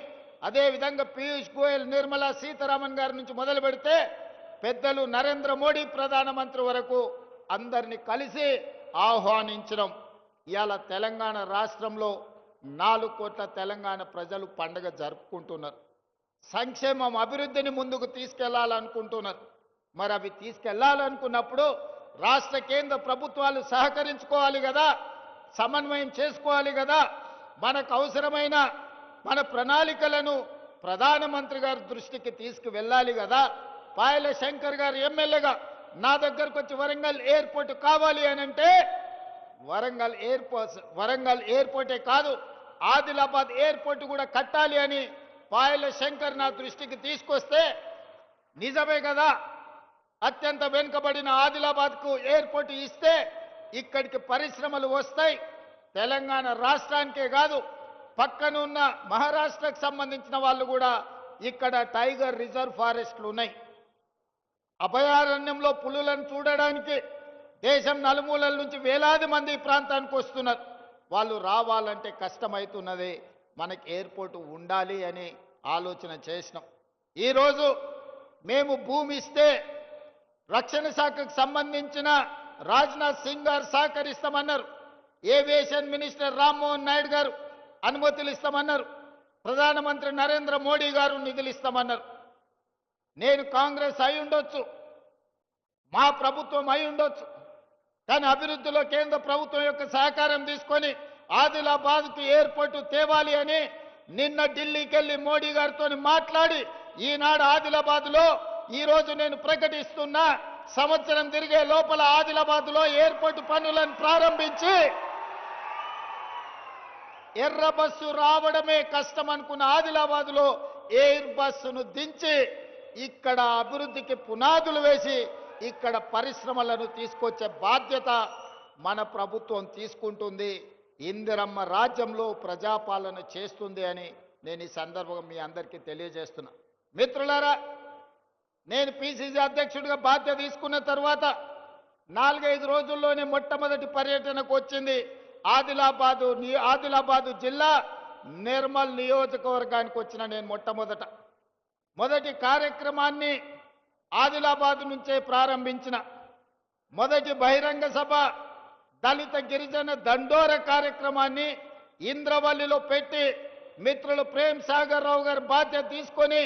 అదేవిధంగా పీయూష్ గోయల్, నిర్మలా సీతారామన్ గారి నుంచి మొదలు పెడితే పెద్దలు నరేంద్ర మోడీ ప్రధానమంత్రి వరకు అందరినీ కలిసి ఆహ్వానించడం. ఇవాళ తెలంగాణ రాష్ట్రంలో 4 కోట్ల తెలంగాణ ప్రజలు పండుగ జరుపుకుంటున్నారు. సంక్షేమం అభివృద్ధిని ముందుకు తీసుకెళ్లాలనుకుంటున్నారు. మరి అవి తీసుకెళ్లాలనుకున్నప్పుడు రాష్ట్ర కేంద్ర ప్రభుత్వాలు సహకరించుకోవాలి కదా, సమన్వయం చేసుకోవాలి కదా. మనకు అవసరమైన మన ప్రణాళికలను ప్రధానమంత్రి గారి దృష్టికి తీసుకువెళ్ళాలి కదా. పాయల శంకర్ గారు ఎమ్మెల్యేగా నా దగ్గరకు వచ్చి వరంగల్ ఎయిర్పోర్ట్ కావాలి అని అంటే వరంగల్ ఎయిర్పోర్టే కాదు, ఆదిలాబాద్ ఎయిర్పోర్ట్ కూడా కట్టాలి అని పాయల శంకర్ నా దృష్టికి తీసుకొస్తే నిజమే కదా, అత్యంత వెనుకబడిన ఆదిలాబాద్కు ఎయిర్పోర్ట్ ఇస్తే ఇక్కడికి పరిశ్రమలు వస్తాయి. తెలంగాణ రాష్ట్రానికే కాదు, పక్కనున్న మహారాష్ట్రకు సంబంధించిన వాళ్ళు కూడా ఇక్కడ టైగర్ రిజర్వ్ ఫారెస్ట్లు ఉన్నాయి. అభయారణ్యంలో పులులను చూడడానికి దేశం నలుమూలల నుంచి వేలాది మంది ఈ ప్రాంతానికి వస్తున్నారు. వాళ్ళు రావాలంటే కష్టమవుతున్నది. మనకి ఎయిర్పోర్ట్ ఉండాలి అని ఆలోచన చేసినాం. ఈరోజు మేము భూమి ఇస్తే రక్షణ శాఖకు సంబంధించిన రాజ్నాథ్ సింగ్ గారు సహకరిస్తామన్నారు. ఏవియేషన్ మినిస్టర్ రామ్మోహన్ నాయుడు గారు అనుమతులు ఇస్తామన్నారు. ప్రధానమంత్రి నరేంద్ర మోడీ గారు నిధులు ఇస్తామన్నారు. నేను కాంగ్రెస్ అయి ఉండొచ్చు, మా ప్రభుత్వం అయి ఉండొచ్చు, కానీ అభివృద్ధిలో కేంద్ర ప్రభుత్వం యొక్క సహకారం తీసుకొని ఆదిలాబాద్కు ఎయిర్పోర్టు తేవాలి అని నిన్న ఢిల్లీకి వెళ్ళి మోడీ గారితో మాట్లాడి ఈనాడు ఆదిలాబాద్లో ఈరోజు నేను ప్రకటిస్తున్నా, సంవత్సరం తిరిగే లోపల ఆదిలాబాద్లో ఎయిర్పోర్టు పనులను ప్రారంభించి ఎర్ర బస్సు రావడమే కష్టం అనుకున్న ఆదిలాబాద్లో ఎయిర్ బస్సును దించి ఇక్కడ అభివృద్ధికి పునాదులు వేసి ఇక్కడ పరిశ్రమలను తీసుకొచ్చే బాధ్యత మన ప్రభుత్వం తీసుకుంటుంది. ఇందిరమ్మ రాజ్యంలో ప్రజాపాలన చేస్తుంది అని నేను ఈ సందర్భంగా మీ అందరికీ తెలియజేస్తున్నా. మిత్రులారా, నేను పిసిసి అధ్యక్షుడిగా బాధ్యత తీసుకున్న తర్వాత 4-5 రోజుల్లోనే మొట్టమొదటి పర్యటనకు వచ్చింది ఆదిలాబాదు జిల్లా నిర్మల్ నియోజకవర్గానికి వచ్చిన నేను మొదటి కార్యక్రమాన్ని ఆదిలాబాద్ నుంచే ప్రారంభించిన. మొదటి బహిరంగ సభ దళిత గిరిజన దండోర కార్యక్రమాన్ని ఇంద్రవల్లిలో పెట్టి మిత్రులు ప్రేమ్ సాగర్ రావు గారు బాధ్యత తీసుకొని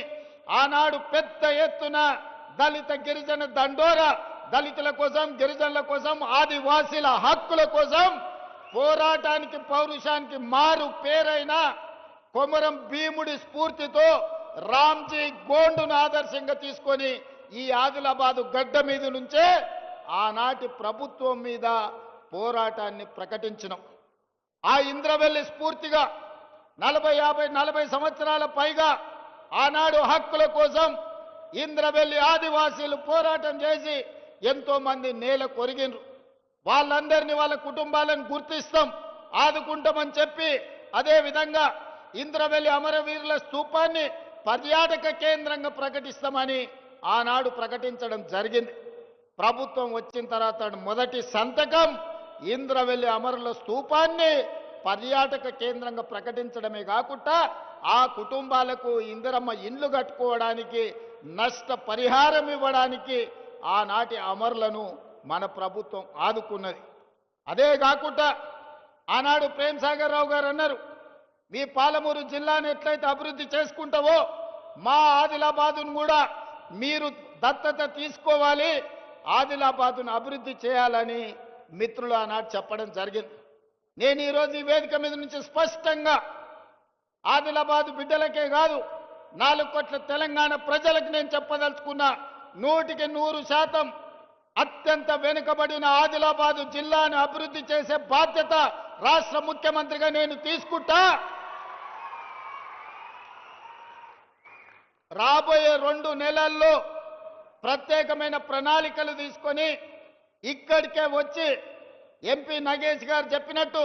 ఆనాడు పెద్ద ఎత్తున దళిత గిరిజన దండోర దళితుల కోసం, గిరిజనుల కోసం, ఆదివాసీల హక్కుల కోసం పోరాటానికి పౌరుషానికి మారు పేరైన కొమరం భీముడి స్ఫూర్తితో రామ్జీ గోండును ఆదర్శంగా తీసుకొని ఈ ఆదిలాబాదు గడ్డ మీద నుంచే ఆనాటి ప్రభుత్వం మీద పోరాటాన్ని ప్రకటించినాం. ఆ ఇంద్రవెల్లి స్ఫూర్తిగా 40 సంవత్సరాల పైగా ఆనాడు హక్కుల కోసం ఇంద్రవెల్లి ఆదివాసీలు పోరాటం చేసి ఎంతో మంది నేల కొరిగినరు. వాళ్ళందరినీ వాళ్ళ కుటుంబాలను గుర్తిస్తాం, ఆదుకుంటామని చెప్పి అదేవిధంగా ఇంద్రవెల్లి అమరవీరుల స్తూపాన్ని పర్యాటక కేంద్రంగా ప్రకటిస్తామని ఆనాడు ప్రకటించడం జరిగింది. ప్రభుత్వం వచ్చిన తర్వాత మొదటి సంతకం ఇంద్రవెల్లి అమరుల స్తూపాన్ని పర్యాటక కేంద్రంగా ప్రకటించడమే కాకుండా ఆ కుటుంబాలకు ఇందిరమ్మ ఇండ్లు కట్టుకోవడానికి నష్ట పరిహారం ఇవ్వడానికి ఆనాటి అమరులను మన ప్రభుత్వం ఆదుకున్నది. అదే కాకుండా ఆనాడు ప్రేమ్ సాగర్ రావు గారు అన్నారు, మీ పాలమూరు జిల్లాను ఎట్లయితే అభివృద్ధి చేసుకుంటావో మా ఆదిలాబాదును కూడా మీరు దత్తత తీసుకోవాలి, ఆదిలాబాదును అభివృద్ధి చేయాలని మిత్రులు ఆనాడు చెప్పడం జరిగింది. నేను ఈరోజు ఈ వేదిక మీద నుంచి స్పష్టంగా ఆదిలాబాదు బిడ్డలకే కాదు 4 కోట్ల తెలంగాణ ప్రజలకు నేను చెప్పదలుచుకున్నా, 100% అత్యంత వెనుకబడిన ఆదిలాబాదు జిల్లాను అభివృద్ధి చేసే బాధ్యత రాష్ట్ర ముఖ్యమంత్రిగా నేను తీసుకుంటా. రాబోయే 2 నెలల్లో ప్రత్యేకమైన ప్రణాళికలు తీసుకొని ఇక్కడికే వచ్చి ఎంపీ నగేష్ గారు చెప్పినట్టు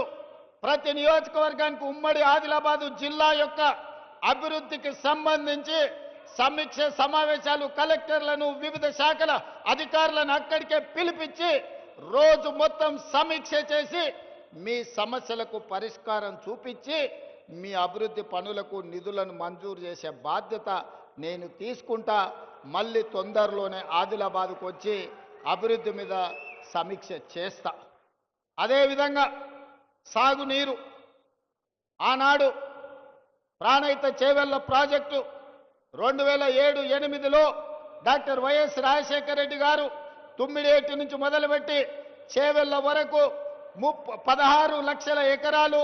ప్రతి నియోజకవర్గానికి ఉమ్మడి ఆదిలాబాదు జిల్లా యొక్క అభివృద్ధికి సంబంధించి సమీక్ష సమావేశాలు కలెక్టర్లను వివిధ శాఖల అధికారులను అక్కడికే పిలిపించి రోజు మొత్తం సమీక్ష చేసి మీ సమస్యలకు పరిష్కారం చూపించి మీ అభివృద్ధి పనులకు నిధులను మంజూరు చేసే బాధ్యత నేను తీసుకుంటా. మళ్ళీ తొందరలోనే ఆదిలాబాద్కు వచ్చి అభివృద్ధి మీద సమీక్ష చేస్తా. అదేవిధంగా సాగునీరు ఆనాడు ప్రాణహిత చేవెళ్ల ప్రాజెక్టు 2007-8లో డాక్టర్ వైఎస్ రాజశేఖర రెడ్డి గారు తుమ్మిడేటి నుంచి మొదలుపెట్టి చేవెళ్ల వరకు 16 లక్షల ఎకరాలు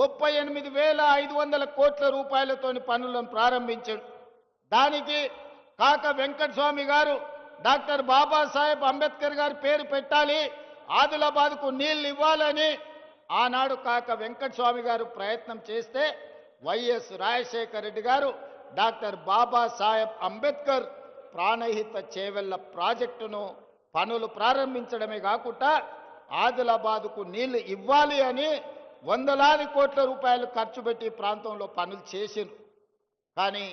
38,500 కోట్ల రూపాయలతోని పనులను ప్రారంభించాడు. దానికి కాక వెంకటస్వామి గారు డాక్టర్ బాబాసాహెబ్ అంబేద్కర్ గారి పేరు పెట్టాలి, ఆదిలాబాద్కు నీళ్లు ఇవ్వాలని ఆనాడు కాక వెంకటస్వామి గారు ప్రయత్నం చేస్తే వైఎస్ రాజశేఖర రెడ్డి గారు డాక్టర్ బాబాసాహెబ్ అంబేద్కర్ ప్రాణహిత చేవెళ్ల ప్రాజెక్టును పనులు ప్రారంభించడమే కాకుండా ఆదిలాబాద్కు నీళ్లు ఇవ్వాలి అని వందలాది కోట్ల రూపాయలు ఖర్చు పెట్టి ప్రాంతంలో పనులు చేసిండ్రు. కానీ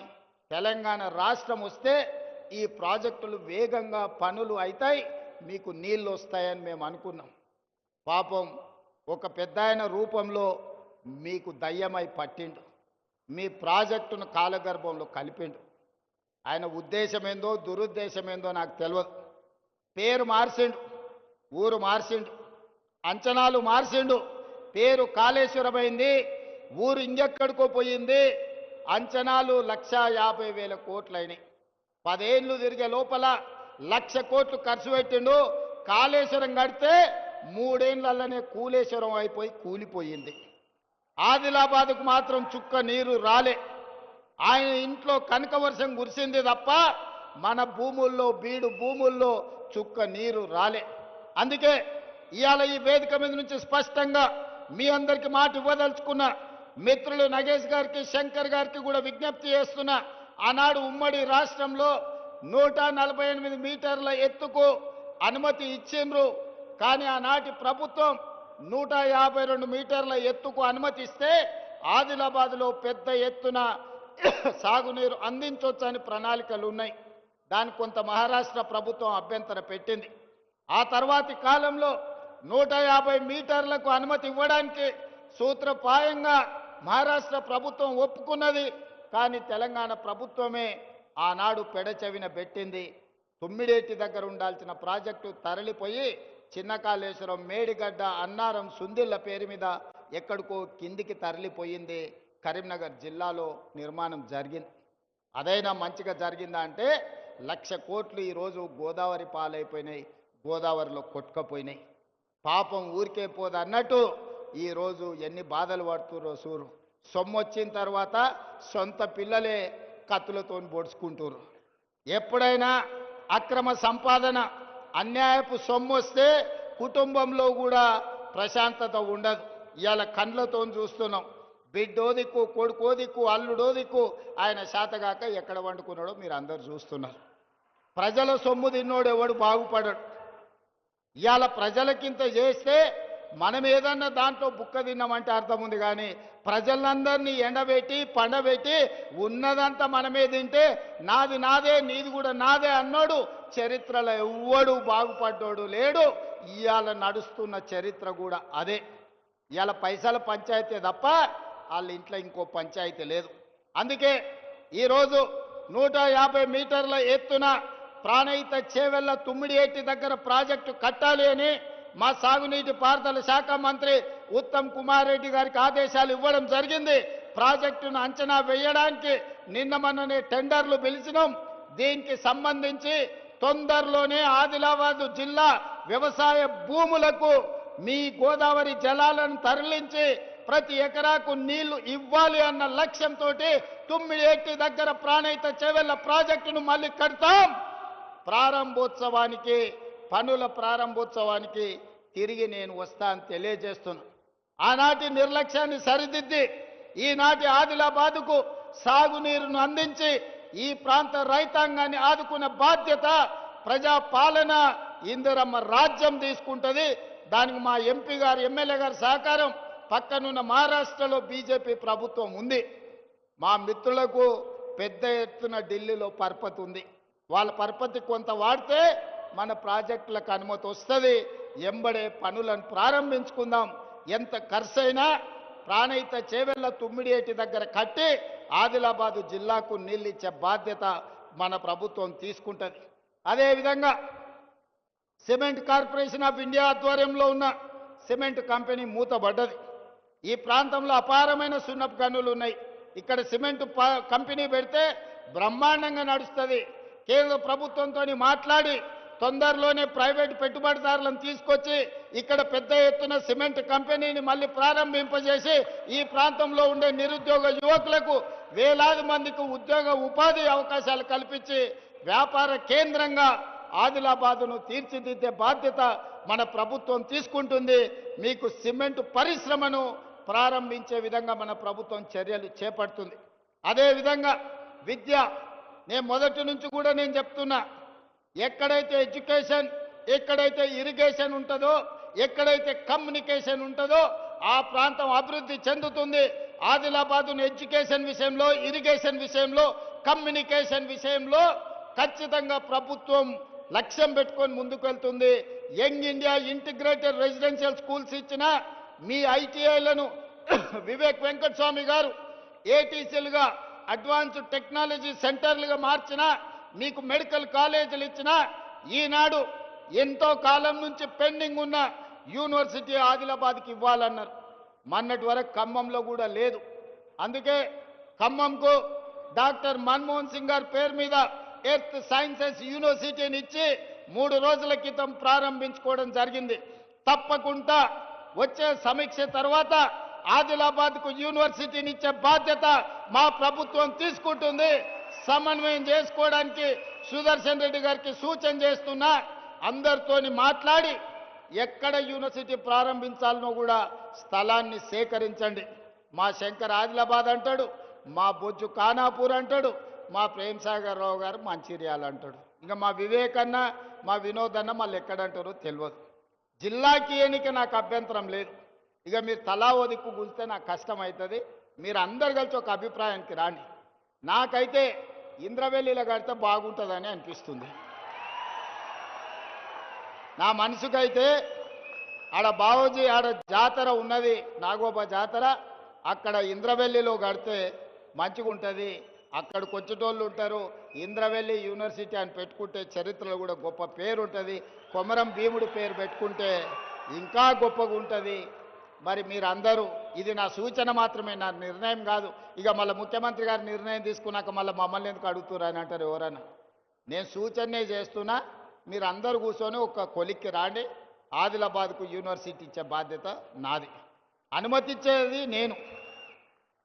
తెలంగాణ రాష్ట్రం వస్తే ఈ ప్రాజెక్టులు వేగంగా పనులు అవుతాయి, మీకు నీళ్లు వస్తాయని మేము అనుకున్నాం. పాపం ఒక పెద్దాయన రూపంలో మీకు దయ్యమై పట్టిండు, మీ ప్రాజెక్టును కాలగర్భంలో కలిపిండు. ఆయన ఉద్దేశం ఏందో దురుద్దేశం ఏందో నాకు తెలియదు. పేరు మార్చిండు, ఊరు మార్చిండు, అంచనాలు మార్చిండు. పేరు కాళేశ్వరమైంది, ఊరు ఇంకెక్కడికో పోయింది. అంచనాలు 1,50,000 కోట్లయినాయి. 10 ఏళ్ళు తిరిగే లోపల 1,00,000 కోట్లు ఖర్చు పెట్టిండు. కాళేశ్వరం కడితే 3 ఏళ్లలోనే కూలేశ్వరం అయిపోయి కూలిపోయింది. ఆదిలాబాద్కు మాత్రం చుక్క నీరు రాలే. ఆయన ఇంట్లో కనక వర్షం కురిసింది తప్ప మన భూముల్లో బీడు భూముల్లో చుక్క నీరు రాలే. అందుకే ఇవాళ ఈ వేదిక మీద నుంచి స్పష్టంగా మీ అందరికీ మాట ఇవ్వదలుచుకున్న మిత్రులు నగేష్ గారికి శంకర్ గారికి కూడా విజ్ఞప్తి చేస్తున్నా. ఆనాడు ఉమ్మడి రాష్ట్రంలో 148 మీటర్ల ఎత్తుకు అనుమతి ఇచ్చిండ్రు. కానీ ఆనాటి ప్రభుత్వం 152 మీటర్ల ఎత్తుకు అనుమతిస్తే ఆదిలాబాద్లో పెద్ద ఎత్తున సాగునీరు అందించవచ్చని ప్రణాళికలు ఉన్నాయి. దానికి కొంత మహారాష్ట్ర ప్రభుత్వం అభ్యంతరం పెట్టింది. ఆ తర్వాతి కాలంలో 150 మీటర్లకు అనుమతి ఇవ్వడానికి సూత్రప్రాయంగా మహారాష్ట్ర ప్రభుత్వం ఒప్పుకున్నది. కానీ తెలంగాణ ప్రభుత్వమే ఆనాడు పెడచెవిన పెట్టింది. తుమ్మిడేటి దగ్గర ఉండాల్సిన ప్రాజెక్టు తరలిపోయి చిన్న కాళేశ్వరం, మేడిగడ్డ, అన్నారం, సుందిళ్ళ పేరు మీద ఎక్కడికో కిందికి తరలిపోయింది. కరీంనగర్ జిల్లాలో నిర్మాణం జరిగింది. అదైనా మంచిగా జరిగిందా అంటే 1,00,000 కోట్లు ఈరోజు గోదావరి పాలైపోయినాయి, గోదావరిలో కొట్టుకపోయినాయి. పాపం ఊరికే పోదు అన్నట్టు ఈరోజు ఎన్ని బాధలు పడుతుర్రో సూరు. సొమ్ము వచ్చిన తర్వాత సొంత పిల్లలే కత్తులతో పొడుచుకుంటారు. ఎప్పుడైనా అక్రమ సంపాదన, అన్యాయపు సొమ్ము వస్తే కుటుంబంలో కూడా ప్రశాంతత ఉండదు. ఇవాళ కండ్లతో చూస్తున్నాం. బిడ్డో దిక్కు, కొడుకో దిక్కు, అల్లుడో దిక్కు, ఆయన శాతగాక ఎక్కడ వండుకున్నాడో మీరు అందరు చూస్తున్నారు. ప్రజల సొమ్ము తిన్నోడు ఎవడు బాగుపడడు. ఇవాళ ప్రజలకింత చేస్తే మనం ఏదన్నా దాంట్లో బుక్క తిన్నామంటే అర్థం ఉంది. కానీ ప్రజలందరినీ ఎండబెట్టి పండబెట్టి ఉన్నదంతా మనమే తింటే నాది నాదే నీది కూడా నాదే అన్నాడు చరిత్రలో ఎవ్వడు బాగుపడ్డాడు లేడు. ఇవాళ నడుస్తున్న చరిత్ర కూడా అదే. ఇవాళ పైసల పంచాయతీ తప్ప వాళ్ళ ఇంట్లో ఇంకో పంచాయతీ లేదు. అందుకే ఈరోజు 150 మీటర్ల ఎత్తున ప్రాణహిత చేవెళ్ల తుమ్మిడియేటి దగ్గర ప్రాజెక్టు కట్టాలి అని మా సాగునీటి పారుదల శాఖ మంత్రి ఉత్తమ్ కుమార్ రెడ్డి గారికి ఆదేశాలు ఇవ్వడం జరిగింది. ప్రాజెక్టును అంచనా వేయడానికి నిన్న మొన్ననే టెండర్లు పిలిచినాం. దీనికి సంబంధించి తొందరలోనే ఆదిలాబాద్ జిల్లా వ్యవసాయ భూములకు మీ గోదావరి జలాలను తరలించి ప్రతి ఎకరాకు నీళ్లు ఇవ్వాలి అన్న లక్ష్యంతో తుమ్మిడేటి దగ్గర ప్రాణహిత చేవెళ్ల ప్రాజెక్టును మళ్ళీ కడతాం. ప్రారంభోత్సవానికి, పనుల ప్రారంభోత్సవానికి తిరిగి నేను వస్తా అని తెలియజేస్తున్నా. ఆనాటి నిర్లక్ష్యాన్ని సరిదిద్ది ఈనాటి ఆదిలాబాదుకు సాగునీరును అందించి ఈ ప్రాంత రైతాంగాన్ని ఆదుకునే బాధ్యత ప్రజాపాలన ఇందిరమ్మ రాజ్యం తీసుకుంటుంది. దానికి మా ఎంపీ గారు, ఎమ్మెల్యే గారి సహకారం, పక్కనున్న మహారాష్ట్రలో బీజేపీ ప్రభుత్వం ఉంది. మా మిత్రులకు పెద్ద ఎత్తున ఢిల్లీలో పరపతి ఉంది. వాళ్ళ పరపతి కొంత వాడితే మన ప్రాజెక్టులకు అనుమతి వస్తుంది. ఎంబడే పనులను ప్రారంభించుకుందాం. ఎంత ఖర్చైనా ప్రాణహిత చేవెళ్ల తుమ్మిడియేటి దగ్గర కట్టి ఆదిలాబాదు జిల్లాకు నీళ్ళిచ్చే బాధ్యత మన ప్రభుత్వం తీసుకుంటుంది. అదేవిధంగా సిమెంట్ కార్పొరేషన్ ఆఫ్ ఇండియా ఆధ్వర్యంలో ఉన్న సిమెంట్ కంపెనీ మూతబడ్డది. ఈ ప్రాంతంలో అపారమైన సున్నపు గనులు ఉన్నాయి. ఇక్కడ సిమెంట్ కంపెనీ పెడితే బ్రహ్మాండంగా నడుస్తుంది. కేంద్ర ప్రభుత్వంతో మాట్లాడి తొందరలోనే ప్రైవేట్ పెట్టుబడిదారులను తీసుకొచ్చి ఇక్కడ పెద్ద ఎత్తున సిమెంట్ కంపెనీని మళ్ళీ ప్రారంభింపజేసి ఈ ప్రాంతంలో ఉండే నిరుద్యోగ యువకులకు వేలాది మందికి ఉద్యోగ ఉపాధి అవకాశాలు కల్పించి వ్యాపార కేంద్రంగా ఆదిలాబాదును తీర్చిదిద్దే బాధ్యత మన ప్రభుత్వం తీసుకుంటుంది. మీకు సిమెంట్ పరిశ్రమను ప్రారంభించే విధంగా మన ప్రభుత్వం చర్యలు చేపడుతుంది. అదేవిధంగా విద్య, నేను మొదటి నుంచి కూడా నేను చెప్తున్నా, ఎక్కడైతే ఎడ్యుకేషన్, ఎక్కడైతే ఇరిగేషన్ ఉంటుందో, ఎక్కడైతే కమ్యూనికేషన్ ఉంటుందో ఆ ప్రాంతం అభివృద్ధి చెందుతుంది. ఆదిలాబాదును ఎడ్యుకేషన్ విషయంలో, ఇరిగేషన్ విషయంలో, కమ్యూనికేషన్ విషయంలో ఖచ్చితంగా ప్రభుత్వం లక్ష్యం పెట్టుకొని ముందుకు వెళ్తుంది. Young India integrated residential schools ఇచ్చిన మీ ఐటీఐలను వివేక్ వెంకటస్వామి గారు ఏటీసీలుగా అడ్వాన్స్డ్ టెక్నాలజీ సెంటర్లుగా మార్చిన, మీకు మెడికల్ కాలేజీలు ఇచ్చిన, ఈనాడు ఎంతో కాలం నుంచి పెండింగ్ ఉన్న యూనివర్సిటీ ఆదిలాబాద్కి ఇవ్వాలన్నారు. మొన్నటి వరకు ఖమ్మంలో కూడా లేదు. అందుకే ఖమ్మంకు డాక్టర్ మన్మోహన్ సింగ్ గారి పేరు మీద ఎర్త్ సైన్సెస్ యూనివర్సిటీని ఇచ్చి 3 రోజుల క్రితం ప్రారంభించుకోవడం జరిగింది. తప్పకుండా వచ్చే సమీక్ష తర్వాత ఆదిలాబాద్కు యూనివర్సిటీని ఇచ్చే బాధ్యత మా ప్రభుత్వం తీసుకుంటుంది. సమన్వయం చేసుకోవడానికి సుదర్శన్ రెడ్డి గారికి సూచన చేస్తున్నా, అందరితోని మాట్లాడి ఎక్కడ యూనివర్సిటీ ప్రారంభించాలనో కూడా స్థలాన్ని సేకరించండి. మా శంకర్ ఆదిలాబాద్ అంటాడు, మా బొజ్జు ఖానాపూర్ అంటాడు, మా ప్రేమ్ సాగర్ రావు గారు మంచిర్యాల అంటాడు. ఇంకా మా వివేకన్న, మా వినోద్ అన్న మళ్ళీ ఎక్కడంటారో తెలియదు. జిల్లాకి ఎన్నిక నాకు అభ్యంతరం లేదు. ఇక మీరు తలా ఓ దిక్కు కూలితే నాకు కష్టం అవుతుంది. మీరు అందరు కలిసి ఒక అభిప్రాయానికి రాండి. నాకైతే ఇంద్రవెల్లిలో కడితే బాగుంటుందని అనిపిస్తుంది. నా మనసుకైతే ఆడ బావోజీ ఆడ జాతర ఉన్నది, నాగోబా జాతర, అక్కడ ఇంద్రవెల్లిలో కడితే మంచిగా ఉంటుంది. అక్కడికి వచ్చేటోళ్ళు ఉంటారు. ఇంద్రవెల్లి యూనివర్సిటీ అని పెట్టుకుంటే చరిత్రలో కూడా గొప్ప పేరు ఉంటుంది. కొమరం భీముడి పేరు పెట్టుకుంటే ఇంకా గొప్పగా ఉంటుంది. మరి మీరందరూ, ఇది నా సూచన మాత్రమే, నా నిర్ణయం కాదు. ఇక మళ్ళీ ముఖ్యమంత్రి గారు నిర్ణయం తీసుకున్నాక మళ్ళీ మమ్మల్ని ఎందుకు అడుగుతున్నారు అని అంటారు ఎవరన్నా. నేను సూచనే చేస్తున్నా, మీరు అందరూ కూర్చొని ఒక కొలిక్కి రాండి. ఆదిలాబాద్కు యూనివర్సిటీ ఇచ్చే బాధ్యత నాది. అనుమతి ఇచ్చేది నేను,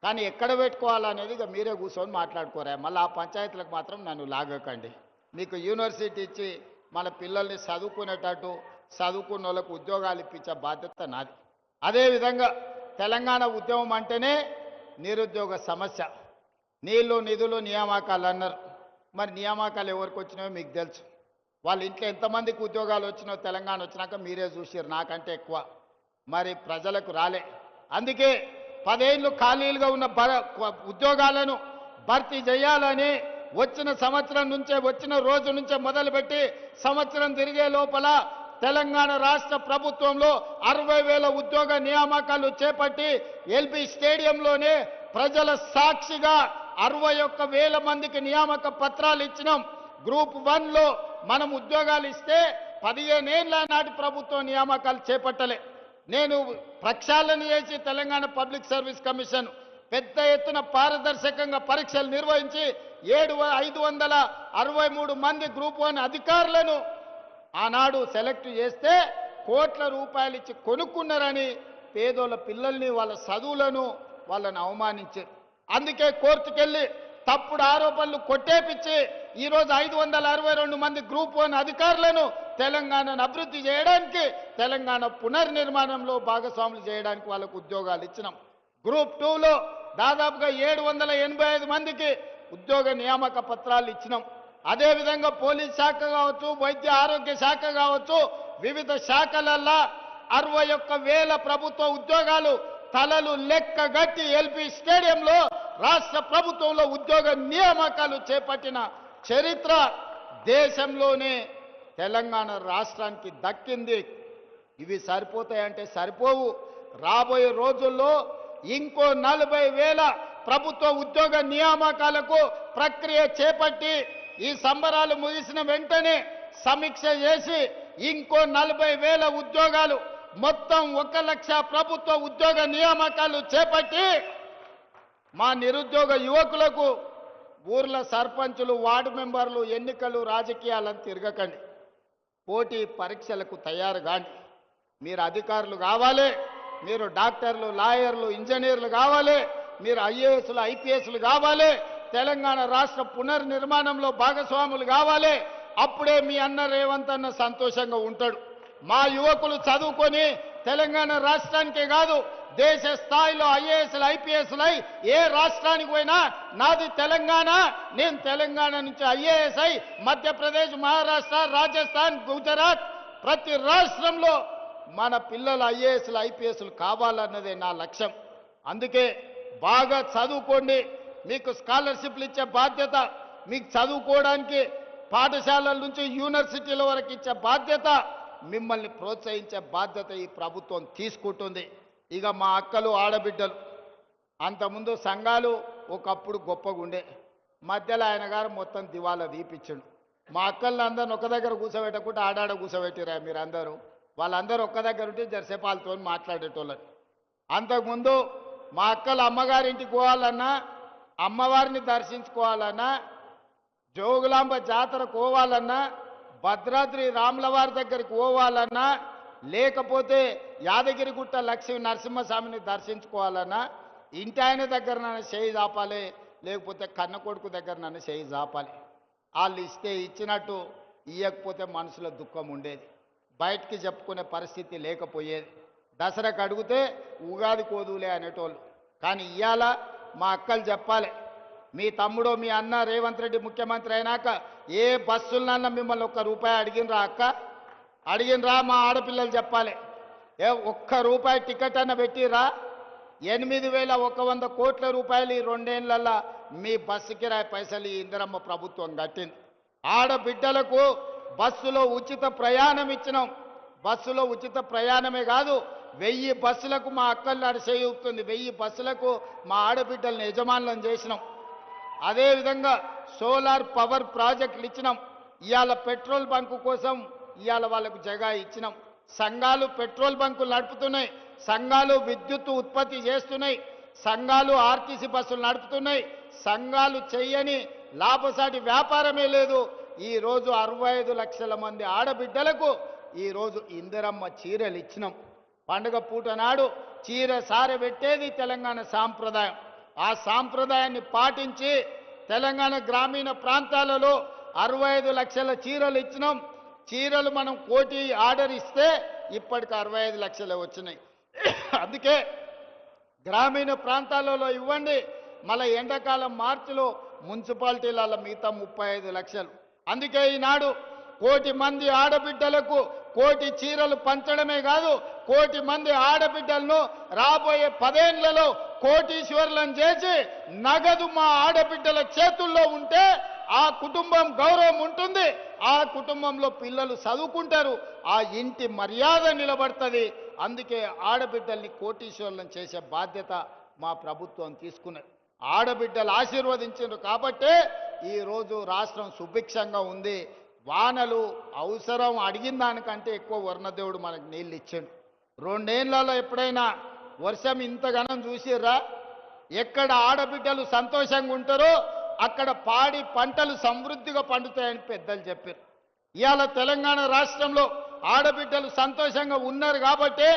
కానీ ఎక్కడ పెట్టుకోవాలనేది ఇక మీరే కూర్చొని మాట్లాడుకోరా. మళ్ళీ ఆ పంచాయతీలకు మాత్రం నన్ను లాగకండి. మీకు యూనివర్సిటీ ఇచ్చి మన పిల్లల్ని చదువుకునేటట్టు, చదువుకున్న వాళ్ళకు ఉద్యోగాలు ఇప్పించే బాధ్యత నాది. అదేవిధంగా తెలంగాణ ఉద్యమం అంటేనే నిరుద్యోగ సమస్య. నీళ్లు, నిధులు, నియామకాలు అన్నారు. మరి నియామకాలు ఎవరికి వచ్చినాయో మీకు తెలుసు. వాళ్ళ ఇంట్లో ఎంతమందికి ఉద్యోగాలు వచ్చినాయో తెలంగాణ వచ్చినాక మీరే చూసారు, నాకంటే ఎక్కువ. మరి ప్రజలకు రాలే. అందుకే 10 ఏళ్ళు ఖాళీలుగా ఉన్న ఉద్యోగాలను భర్తీ చేయాలని వచ్చిన సంవత్సరం నుంచే, వచ్చిన రోజు నుంచే మొదలుపెట్టి సంవత్సరం తిరిగే లోపల తెలంగాణ రాష్ట్ర ప్రభుత్వంలో 60,000 ఉద్యోగ నియామకాలు చేపట్టి ఎల్బీ స్టేడియంలోనే ప్రజల సాక్షిగా 61,000 మందికి నియామక పత్రాలు ఇచ్చినాం. గ్రూప్ 1లో మనం ఉద్యోగాలు ఇస్తే 15 ఏళ్ల నాటి ప్రభుత్వం నియామకాలు చేపట్టలే. నేను ప్రక్షాళన చేసి తెలంగాణ పబ్లిక్ సర్వీస్ కమిషన్ పెద్ద ఎత్తున పారదర్శకంగా పరీక్షలు నిర్వహించి 563 మంది గ్రూప్ 1 అధికారులను ఆనాడు సెలెక్ట్ చేస్తే కోట్ల రూపాయలు ఇచ్చి కొనుక్కున్నారని పేదోళ్ళ పిల్లల్ని, వాళ్ళ చదువులను వాళ్ళని అవమానించారు. అందుకే కోర్టుకెళ్ళి తప్పుడు ఆరోపణలు కొట్టేపిచ్చి ఈరోజు 562 మంది గ్రూప్ 1 అధికారులను తెలంగాణను అభివృద్ధి చేయడానికి, తెలంగాణ పునర్నిర్మాణంలో భాగస్వాములు చేయడానికి వాళ్ళకు ఉద్యోగాలు ఇచ్చినాం. గ్రూప్ 2లో దాదాపుగా 785 మందికి ఉద్యోగ నియామక పత్రాలు ఇచ్చినాం. అదేవిధంగా పోలీస్ శాఖ కావచ్చు, వైద్య ఆరోగ్య శాఖ కావచ్చు, వివిధ శాఖలల్లా 61,000 ప్రభుత్వ ఉద్యోగాలు తలలు లెక్కగట్టి ఎల్బీ స్టేడియంలో రాష్ట్ర ప్రభుత్వంలో ఉద్యోగ నియామకాలు చేపట్టిన చరిత్ర దేశంలోనే తెలంగాణ రాష్ట్రానికి దక్కింది. ఇవి సరిపోతాయంటే సరిపోవు. రాబోయే రోజుల్లో ఇంకో 40,000 ప్రభుత్వ ఉద్యోగ నియామకాలకు ప్రక్రియ చేపట్టి ఈ సంబరాలు ముగిసిన వెంటనే సమీక్ష చేసి ఇంకో 40,000 ఉద్యోగాలు మొత్తం 1 లక్ష ప్రభుత్వ ఉద్యోగ నియామకాలు చేపట్టి మా నిరుద్యోగ యువకులకు ఊర్ల సర్పంచులు వార్డు మెంబర్లు ఎన్నికలు రాజకీయాలను తిరగకండి, పోటీ పరీక్షలకు తయారు కాండి. మీరు అధికారులు కావాలి, మీరు డాక్టర్లు, లాయర్లు, ఇంజనీర్లు కావాలి, మీరు ఐఏఎస్లు, ఐపీఎస్లు కావాలి, తెలంగాణ రాష్ట్ర పునర్నిర్మాణంలో భాగస్వాములు కావాలి. అప్పుడే మీ అన్న రేవంత్ అన్న సంతోషంగా ఉంటాడు. మా యువకులు చదువుకొని తెలంగాణ రాష్ట్రానికే కాదు దేశ స్థాయిలో ఐఏఎస్లు, ఐపీఎస్లై ఏ రాష్ట్రానికి పోయినా నాది తెలంగాణ, నేను తెలంగాణ నుంచి ఐఏఎస్ అయి మధ్యప్రదేశ్, మహారాష్ట్ర, రాజస్థాన్, గుజరాత్ ప్రతి రాష్ట్రంలో మన పిల్లలు ఐఏఎస్లు, ఐపీఎస్లు కావాలన్నదే నా లక్ష్యం. అందుకే బాగా చదువుకోండి. మీకు స్కాలర్షిప్లు ఇచ్చే బాధ్యత, మీకు చదువుకోవడానికి పాఠశాలల నుంచి యూనివర్సిటీల వరకు ఇచ్చే బాధ్యత, మిమ్మల్ని ప్రోత్సహించే బాధ్యత ఈ ప్రభుత్వం తీసుకుంటుంది. ఇక మా అక్కలు, ఆడబిడ్డలు అంతకుముందు సంఘాలు ఒకప్పుడు గొప్పగా ఉండే, మధ్యలో ఆయన గారు మొత్తం దివాలా తీపిచ్చిండు. మా అక్కల్ని అందరిని ఒక దగ్గర కూర్చోబెట్టకుండా ఆడాడ కూర్చోబెట్టిరా మీరందరూ. వాళ్ళందరూ ఒక్క దగ్గర ఉంటే జరసేపు వాళ్ళతో మాట్లాడేటోళ్ళని. అంతకుముందు మా అక్కలు అమ్మగారింటికి పోవాలన్నా, అమ్మవారిని దర్శించుకోవాలన్నా, జోగులాంబ జాతరకు పోవాలన్నా, భద్రాద్రి రాములవారి దగ్గరికి పోవాలన్నా, లేకపోతే యాదగిరిగుట్ట లక్ష్మీ నరసింహస్వామిని దర్శించుకోవాలన్నా ఇంటి ఆయన దగ్గర నన్ను చేయి చాపాలి, లేకపోతే కన్న కొడుకు దగ్గర నన్ను చేయి చాపాలి. వాళ్ళు ఇస్తే ఇచ్చినట్టు, ఇవ్వకపోతే మనసులో దుఃఖం ఉండేది, బయటికి చెప్పుకునే పరిస్థితి లేకపోయేది. దసరాకు అడిగితే ఉగాది కోదులే అనేటోళ్ళు. కానీ ఇవాళ మా అక్కలు చెప్పాలి, మీ తమ్ముడో మీ అన్న రేవంత్ రెడ్డి ముఖ్యమంత్రి అయినాక ఏ బస్సులన్నా మిమ్మల్ని ₹1 అడిగినరా అక్క? అడిగినరా? మా ఆడపిల్లలు చెప్పాలి. ₹1 టికెట్ అన్న పెట్టిరా? 8,100 కోట్ల రూపాయలు ఈ 2 ఏళ్లలో మీ బస్సు కిరాయి పైసలు ఈ ఇందిరమ్మ ప్రభుత్వం కట్టింది. ఆడబిడ్డలకు బస్సులో ఉచిత ప్రయాణం ఇచ్చినాం. బస్సులో ఉచిత ప్రయాణమే కాదు, 1000 బస్సులకు మా అక్కలు అడిచేయుతుంది, 1000 బస్సులకు మా ఆడబిడ్డలను యజమానులను చేసినాం. అదేవిధంగా సోలార్ పవర్ ప్రాజెక్టులు ఇచ్చినాం. ఇవాళ పెట్రోల్ బంకు కోసం ఇవాళ వాళ్ళకు జగా ఇచ్చినాం. సంఘాలు పెట్రోల్ బంకులు నడుపుతున్నాయి, సంఘాలు విద్యుత్ ఉత్పత్తి చేస్తున్నాయి, సంఘాలు ఆర్టీసీ బస్సులు నడుపుతున్నాయి. సంఘాలు చెయ్యని లాభసాటి వ్యాపారమే లేదు. ఈరోజు 65 లక్షల మంది ఆడబిడ్డలకు ఈరోజు ఇందిరమ్మ చీరలు ఇచ్చినాం. పండుగ పూట నాడు చీర సారె పెట్టేది తెలంగాణ సాంప్రదాయం. ఆ సాంప్రదాయాన్ని పాటించి తెలంగాణ గ్రామీణ ప్రాంతాలలో 65 లక్షల చీరలు ఇచ్చినాం. చీరలు మనం 1 కోటి ఆర్డర్ ఇస్తే ఇప్పటికి 65 లక్షలు వచ్చినాయి. అందుకే గ్రామీణ ప్రాంతాలలో ఇవ్వండి. మళ్ళీ ఎండాకాలం మార్చిలో మున్సిపాలిటీలలో మిగతా 35 లక్షలు. అందుకే ఈనాడు 1 కోటి మంది ఆడబిడ్డలకు 1 కోటి చీరలు పంచడమే కాదు, 1 కోటి మంది ఆడబిడ్డలను రాబోయే 10 ఏళ్లలో కోటీశ్వరులను చేసి నగదు మా ఆడబిడ్డల చేతుల్లో ఉంటే ఆ కుటుంబం గౌరవం ఉంటుంది, ఆ కుటుంబంలో పిల్లలు చదువుకుంటారు, ఆ ఇంటి మర్యాద నిలబడుతుంది. అందుకే ఆడబిడ్డల్ని కోటీశ్వరులను చేసే బాధ్యత మా ప్రభుత్వం తీసుకున్నది. ఆడబిడ్డలు ఆశీర్వదించారు కాబట్టే ఈరోజు రాష్ట్రం సుభిక్షంగా ఉంది. వానలు అవసరం అడిగిన దానికంటే ఎక్కువ వర్ణదేవుడు మనకు నీళ్ళు ఇచ్చాడు. 2 ఏళ్లలో ఎప్పుడైనా వర్షం ఇంతగానం చూసిర్రా? ఎక్కడ ఆడబిడ్డలు సంతోషంగా ఉంటారో అక్కడ పాడి పంటలు సమృద్ధిగా పండుతాయని పెద్దలు చెప్పారు. ఇవాళ తెలంగాణ రాష్ట్రంలో ఆడబిడ్డలు సంతోషంగా ఉన్నారు కాబట్టే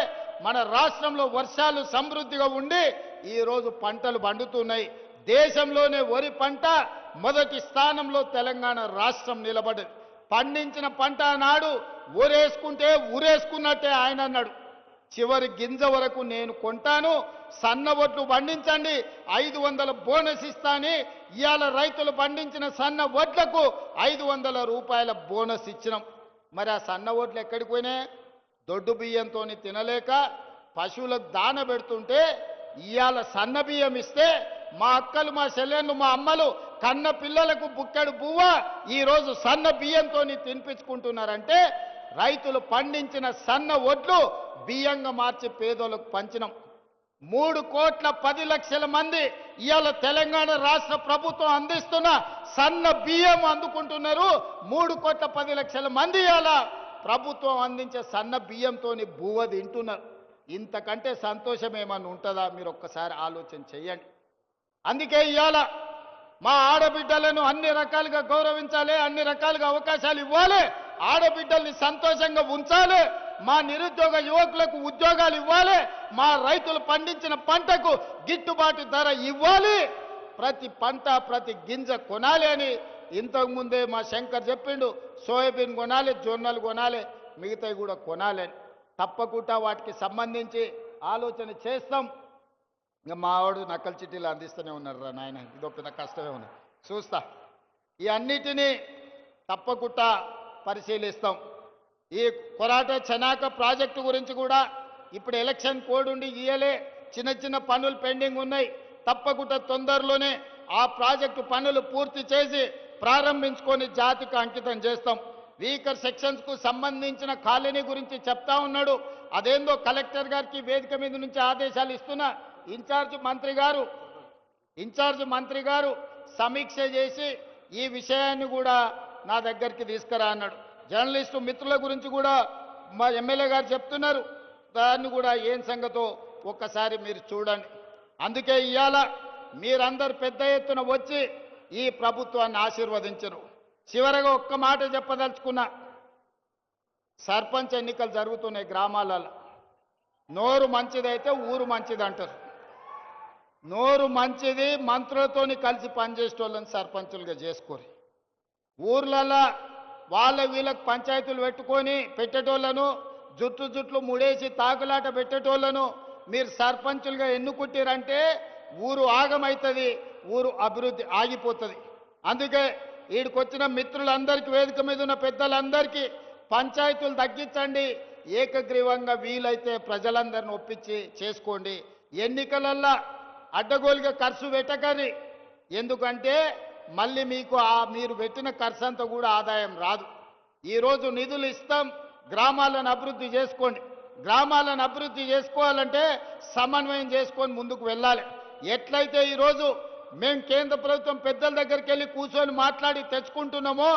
మన రాష్ట్రంలో వర్షాలు సమృద్ధిగా ఉండి ఈరోజు పంటలు పండుతున్నాయి. దేశంలోనే వరి పంట మొదటి స్థానంలో తెలంగాణ రాష్ట్రం నిలబడింది. పండించిన పంట నాడు ఊరేసుకుంటే ఊరేసుకున్నట్టే ఆయన అన్నాడు. చివరి గింజ వరకు నేను కొంటాను, సన్న ఒడ్లు పండించండి, 500 బోనస్ ఇస్తాని ఇవాళ రైతులు పండించిన సన్న ఒడ్లకు ₹500 బోనస్ ఇచ్చినాం. మరి ఆ సన్న ఒడ్లు ఎక్కడికి పోయినాయి? దొడ్డు బియ్యంతో తినలేక పశువులకు దాన పెడుతుంటే ఇవాళ సన్న బియ్యం ఇస్తే మా అక్కలు, మా చెల్లెళ్ళు, మా అమ్మలు కన్న పిల్లలకు బుక్కెడు బువ్వ ఈరోజు సన్న బియ్యంతో తినిపించుకుంటున్నారంటే రైతులు పండించిన సన్న ఒడ్లు బియ్యంగా మార్చి పేదోళ్ళకు పంచినాం. 3,10,00,000 మంది ఇవాళ తెలంగాణ రాష్ట్ర ప్రభుత్వం అందిస్తున్న సన్న బియ్యం అందుకుంటున్నారు. 3,10,00,000 మంది ఇవాళ ప్రభుత్వం అందించే సన్న బియ్యంతోని బువ్వ తింటున్నారు. ఇంతకంటే సంతోషం ఏమన్నా ఉంటుందా? మీరు ఒక్కసారి ఆలోచన చేయండి. అందుకే ఇవాళ మా ఆడబిడ్డలను అన్ని రకాలుగా గౌరవించాలి, అన్ని రకాలుగా అవకాశాలు ఇవ్వాలి, ఆడబిడ్డల్ని సంతోషంగా ఉంచాలి, మా నిరుద్యోగ యువకులకు ఉద్యోగాలు ఇవ్వాలి, మా రైతులు పండించిన పంటకు గిట్టుబాటు ధర ఇవ్వాలి, ప్రతి పంట ప్రతి గింజ కొనాలి అని ఇంతకుముందే మా శంకర్ చెప్పిండు. సోయాబీన్ కొనాలి, జొన్నలు కొనాలి, మిగతావి కూడా కొనాలి అని. తప్పకుండా వాటికి సంబంధించి ఆలోచన చేస్తాం. ఇంకా మావాడు నకల్ చిట్టీలు అందిస్తూనే ఉన్నారు రా నాయన, ఇదో పెద్ద కష్టమే ఉన్నది. చూస్తా, ఈ అన్నిటినీ తప్పకుండా పరిశీలిస్తాం. ఈ కొరాట చెనాక ప్రాజెక్టు గురించి కూడా ఇప్పుడు ఎలక్షన్ కోడ్ ఉండి ఇయ్యలే, చిన్న చిన్న పనులు పెండింగ్ ఉన్నాయి. తప్పకుండా తొందరలోనే ఆ ప్రాజెక్టు పనులు పూర్తి చేసి ప్రారంభించుకొని జాతికి అంకితం చేస్తాం. వీకర్ సెక్షన్స్కు సంబంధించిన కాలనీ గురించి చెప్తా ఉన్నాడు. అదేందో కలెక్టర్ గారికి వేదిక మీద నుంచి ఆదేశాలు ఇస్తున్నా. ఇన్ఛార్జ్ మంత్రి గారు సమీక్ష చేసి ఈ విషయాన్ని కూడా నా దగ్గరికి తీసుకురా అన్నాడు. జర్నలిస్టు మిత్రుల గురించి కూడా మా ఎమ్మెల్యే గారు చెప్తున్నారు. దాన్ని కూడా ఏం సంగతో ఒక్కసారి మీరు చూడండి. అందుకే ఇవాళ మీరందరూ పెద్ద ఎత్తున వచ్చి ఈ ప్రభుత్వాన్ని ఆశీర్వదించరు. చివరగా ఒక్క మాట చెప్పదలుచుకున్నా. సర్పంచ్ ఎన్నికలు జరుగుతున్నాయి గ్రామాలలో. నోరు మంచిదైతే ఊరు మంచిది అంటారు. నోరు మంచిది, మంత్రులతోని కలిసి పనిచేసేటోళ్ళని సర్పంచులుగా చేసుకోరు. ఊర్లలో వాళ్ళ వీళ్ళకి పంచాయతీలు పెట్టుకొని పెట్టేటోళ్ళను, జుట్లు ముడేసి తాకులాట పెట్టేటోళ్ళను మీరు సర్పంచులుగా ఎన్నుకుంటారంటే ఊరు ఆగమవుతుంది, ఊరు అభివృద్ధి ఆగిపోతుంది. అందుకే వీడికొచ్చిన మిత్రులందరికీ, వేదిక మీద ఉన్న పెద్దలందరికీ పంచాయతీలు తగ్గించండి, ఏకగ్రీవంగా వీలైతే ప్రజలందరిని ఒప్పించి చేసుకోండి. ఎన్నికలల్లో అడ్డగోలుగా ఖర్చు పెట్టకండి. ఎందుకంటే మళ్ళీ మీకు మీరు పెట్టిన ఖర్చు అంతా కూడా ఆదాయం రాదు. ఈరోజు నిధులు ఇస్తాం, గ్రామాలను అభివృద్ధి చేసుకోండి. గ్రామాలను అభివృద్ధి చేసుకోవాలంటే సమన్వయం చేసుకొని ముందుకు వెళ్ళాలి. ఎట్లయితే ఈరోజు మేము కేంద్ర ప్రభుత్వం పెద్దల దగ్గరికి వెళ్ళి కూర్చొని మాట్లాడి తెచ్చుకుంటున్నామో,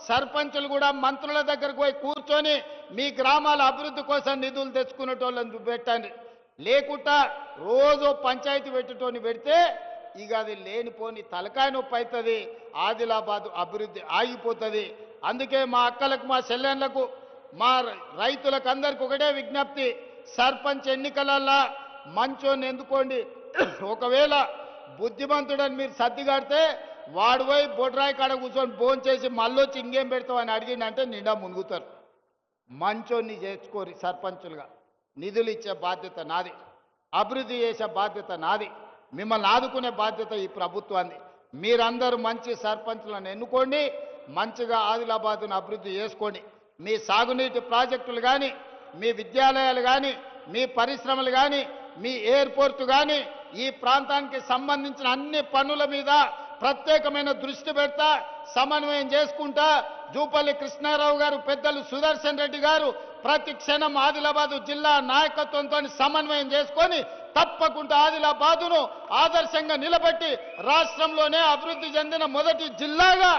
సర్పంచులు కూడా మంత్రుల దగ్గరకు పోయి కూర్చొని మీ గ్రామాల అభివృద్ధి కోసం నిధులు తెచ్చుకునేటోళ్ళని పెట్టండి. లేకుండా రోజు పంచాయతీ పెట్టేటోని పెడితే ఇక అది లేనిపోని తలకాయ నొప్పి అవుతుంది, ఆదిలాబాద్ అభివృద్ధి ఆగిపోతుంది. అందుకే మా అక్కలకు, మా చెల్లెళ్ళకు, మా రైతులకు అందరికి ఒకటే విజ్ఞప్తి, సర్పంచ్ ఎన్నికలల్లా మంచోని ఎందుకోండి. ఒకవేళ బుద్ధిమంతుడని మీరు సర్దిగాడితే వాడు పోయి బొడ్రాయి కాడ కూర్చొని భోజనం చేసి మళ్ళొచ్చి ఇంకేం పెడతావు అని అడిగిందంటే నిండా మునుగుతారు. మంచోన్ని చేర్చుకోరి సర్పంచులుగా. నిధులు ఇచ్చే బాధ్యత నాది, అభివృద్ధి చేసే బాధ్యత నాది, మిమ్మల్ని ఆదుకునే బాధ్యత ఈ ప్రభుత్వాన్ని. మీరందరూ మంచి సర్పంచులను ఎన్నుకోండి, మంచిగా ఆదిలాబాదును అభివృద్ధి చేసుకోండి. మీ సాగునీటి ప్రాజెక్టులు కానీ, మీ విద్యాలయాలు కానీ, మీ పరిశ్రమలు కానీ, మీ ఎయిర్పోర్టు కానీ, ఈ ప్రాంతానికి సంబంధించిన అన్ని పనుల మీద ప్రత్యేకమైన దృష్టి పెడతా, సమన్వయం చేసుకుంటా. జూపల్లి కృష్ణారావు గారు, పెద్దలు సుదర్శన్ రెడ్డి గారు ప్రతి క్షణం ఆదిలాబాదు జిల్లా నాయకత్వంతో సమన్వయం చేసుకొని తప్పకుండా ఆదిలాబాదును ఆదర్శంగా నిలబెట్టి రాష్ట్రంలోనే అభివృద్ధి చెందిన మొదటి జిల్లాగా,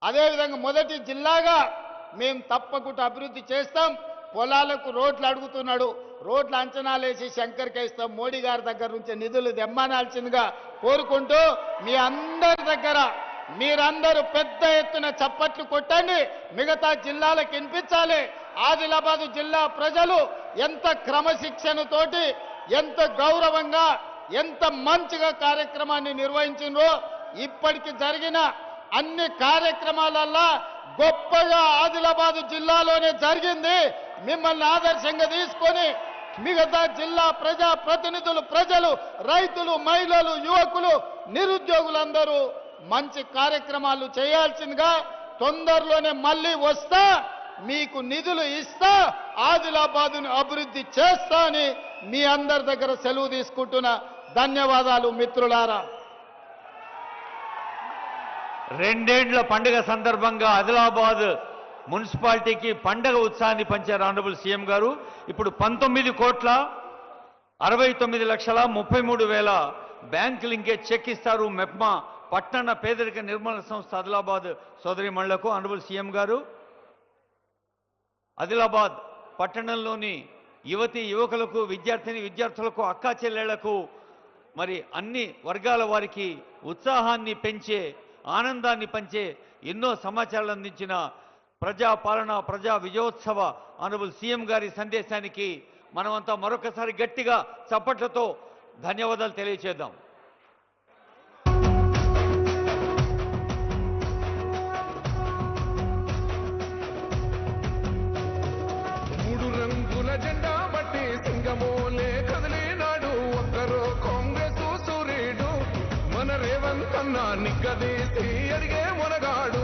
అదేవిధంగా మొదటి జిల్లాగా మేము తప్పకుండా అభివృద్ధి చేస్తాం. పొలాలకు రోడ్లు అడుగుతున్నాడు, రోడ్లు అంచనాలేసి శంకర్కి ఇస్తాం. మోడీ గారి దగ్గర నుంచి నిధులు తెమ్మనాల్సిందిగా కోరుకుంటూ మీ అందరి దగ్గర మీరందరూ పెద్ద ఎత్తున చప్పట్లు కొట్టండి, మిగతా జిల్లాలకు వినిపించాలి. ఆదిలాబాదు జిల్లా ప్రజలు ఎంత క్రమశిక్షణతోటి, ఎంత గౌరవంగా, ఎంత మంచిగా కార్యక్రమాన్ని నిర్వహించిండ్రో, ఇప్పటికి జరిగిన అన్ని కార్యక్రమాలల్లో గొప్పగా ఆదిలాబాదు జిల్లాలోనే జరిగింది. మిమ్మల్ని ఆదర్శంగా తీసుకొని మిగతా జిల్లా ప్రజా ప్రతినిధులు, ప్రజలు, రైతులు, మహిళలు, యువకులు, నిరుద్యోగులందరూ మంచి కార్యక్రమాలు చేయాల్సిందిగా తొందరలోనే మళ్ళీ వస్తా, మీకు నిధులు ఇస్తా, ఆదిలాబాదును అభివృద్ధి చేస్తా అని మీ అందరి దగ్గర సెలవు తీసుకుంటున్నా. ధన్యవాదాలు మిత్రులారా. రెండేండ్ల పండుగ సందర్భంగా ఆదిలాబాద్ మున్సిపాలిటీకి పండగ ఉత్సాహాన్ని పంచారు ఆనరబుల్ సీఎం గారు. ఇప్పుడు 19,69,33,000 బ్యాంక్ లింకేజ్ చెక్ ఇస్తారు మెప్మా పట్టణ పేదరిక నిర్మూలన సంస్థ ఆదిలాబాద్ సోదరిమణులకు. ఆనరబుల్ సీఎం గారు ఆదిలాబాద్ పట్టణంలోని యువతి యువకులకు విద్యార్థిని విద్యార్థులకు అక్కా చెల్లెళ్లకు మరి అన్ని వర్గాల వారికి ఉత్సాహాన్ని పెంచే ఆనందాన్ని పంచే ఎన్నో సమాచారాలు అందించిన ప్రజా పాలన ప్రజా విజయోత్సవ ఆనరబుల్ సీఎం గారి సందేశానికి మనమంతా మరొకసారి గట్టిగా చప్పట్లతో ధన్యవాదాలు తెలియచేద్దాం. మూడు రంగుల జెండా బట్టి సింగమోలే కదిలినాడు ఒక్కరో కాంగ్రెస్ సూర్యుడు మన రేవంత్ అన్న నిగ్గదీసి అడిగే మొనగాడు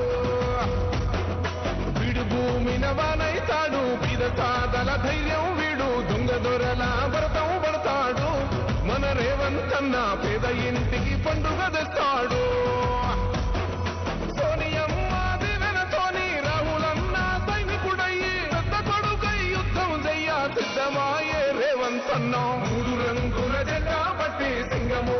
వీడు భూమిన వానైతాడు బీద సాదల ధైర్యం వీడు దొంగ దొరల భరతం పడతాడు మన రేవంత్ అన్న పేద ఇంటికి పండుగ తెస్తాడు సోనియమ్మ దివెనతోని రాహులన్న సైనికుడయ్యి పెద్ద కొడుకై యుద్ధం చెయ్య సిద్ధమాయే రేవంత్ అన్న మూడు రంగుల జెండా పట్టి సింగమో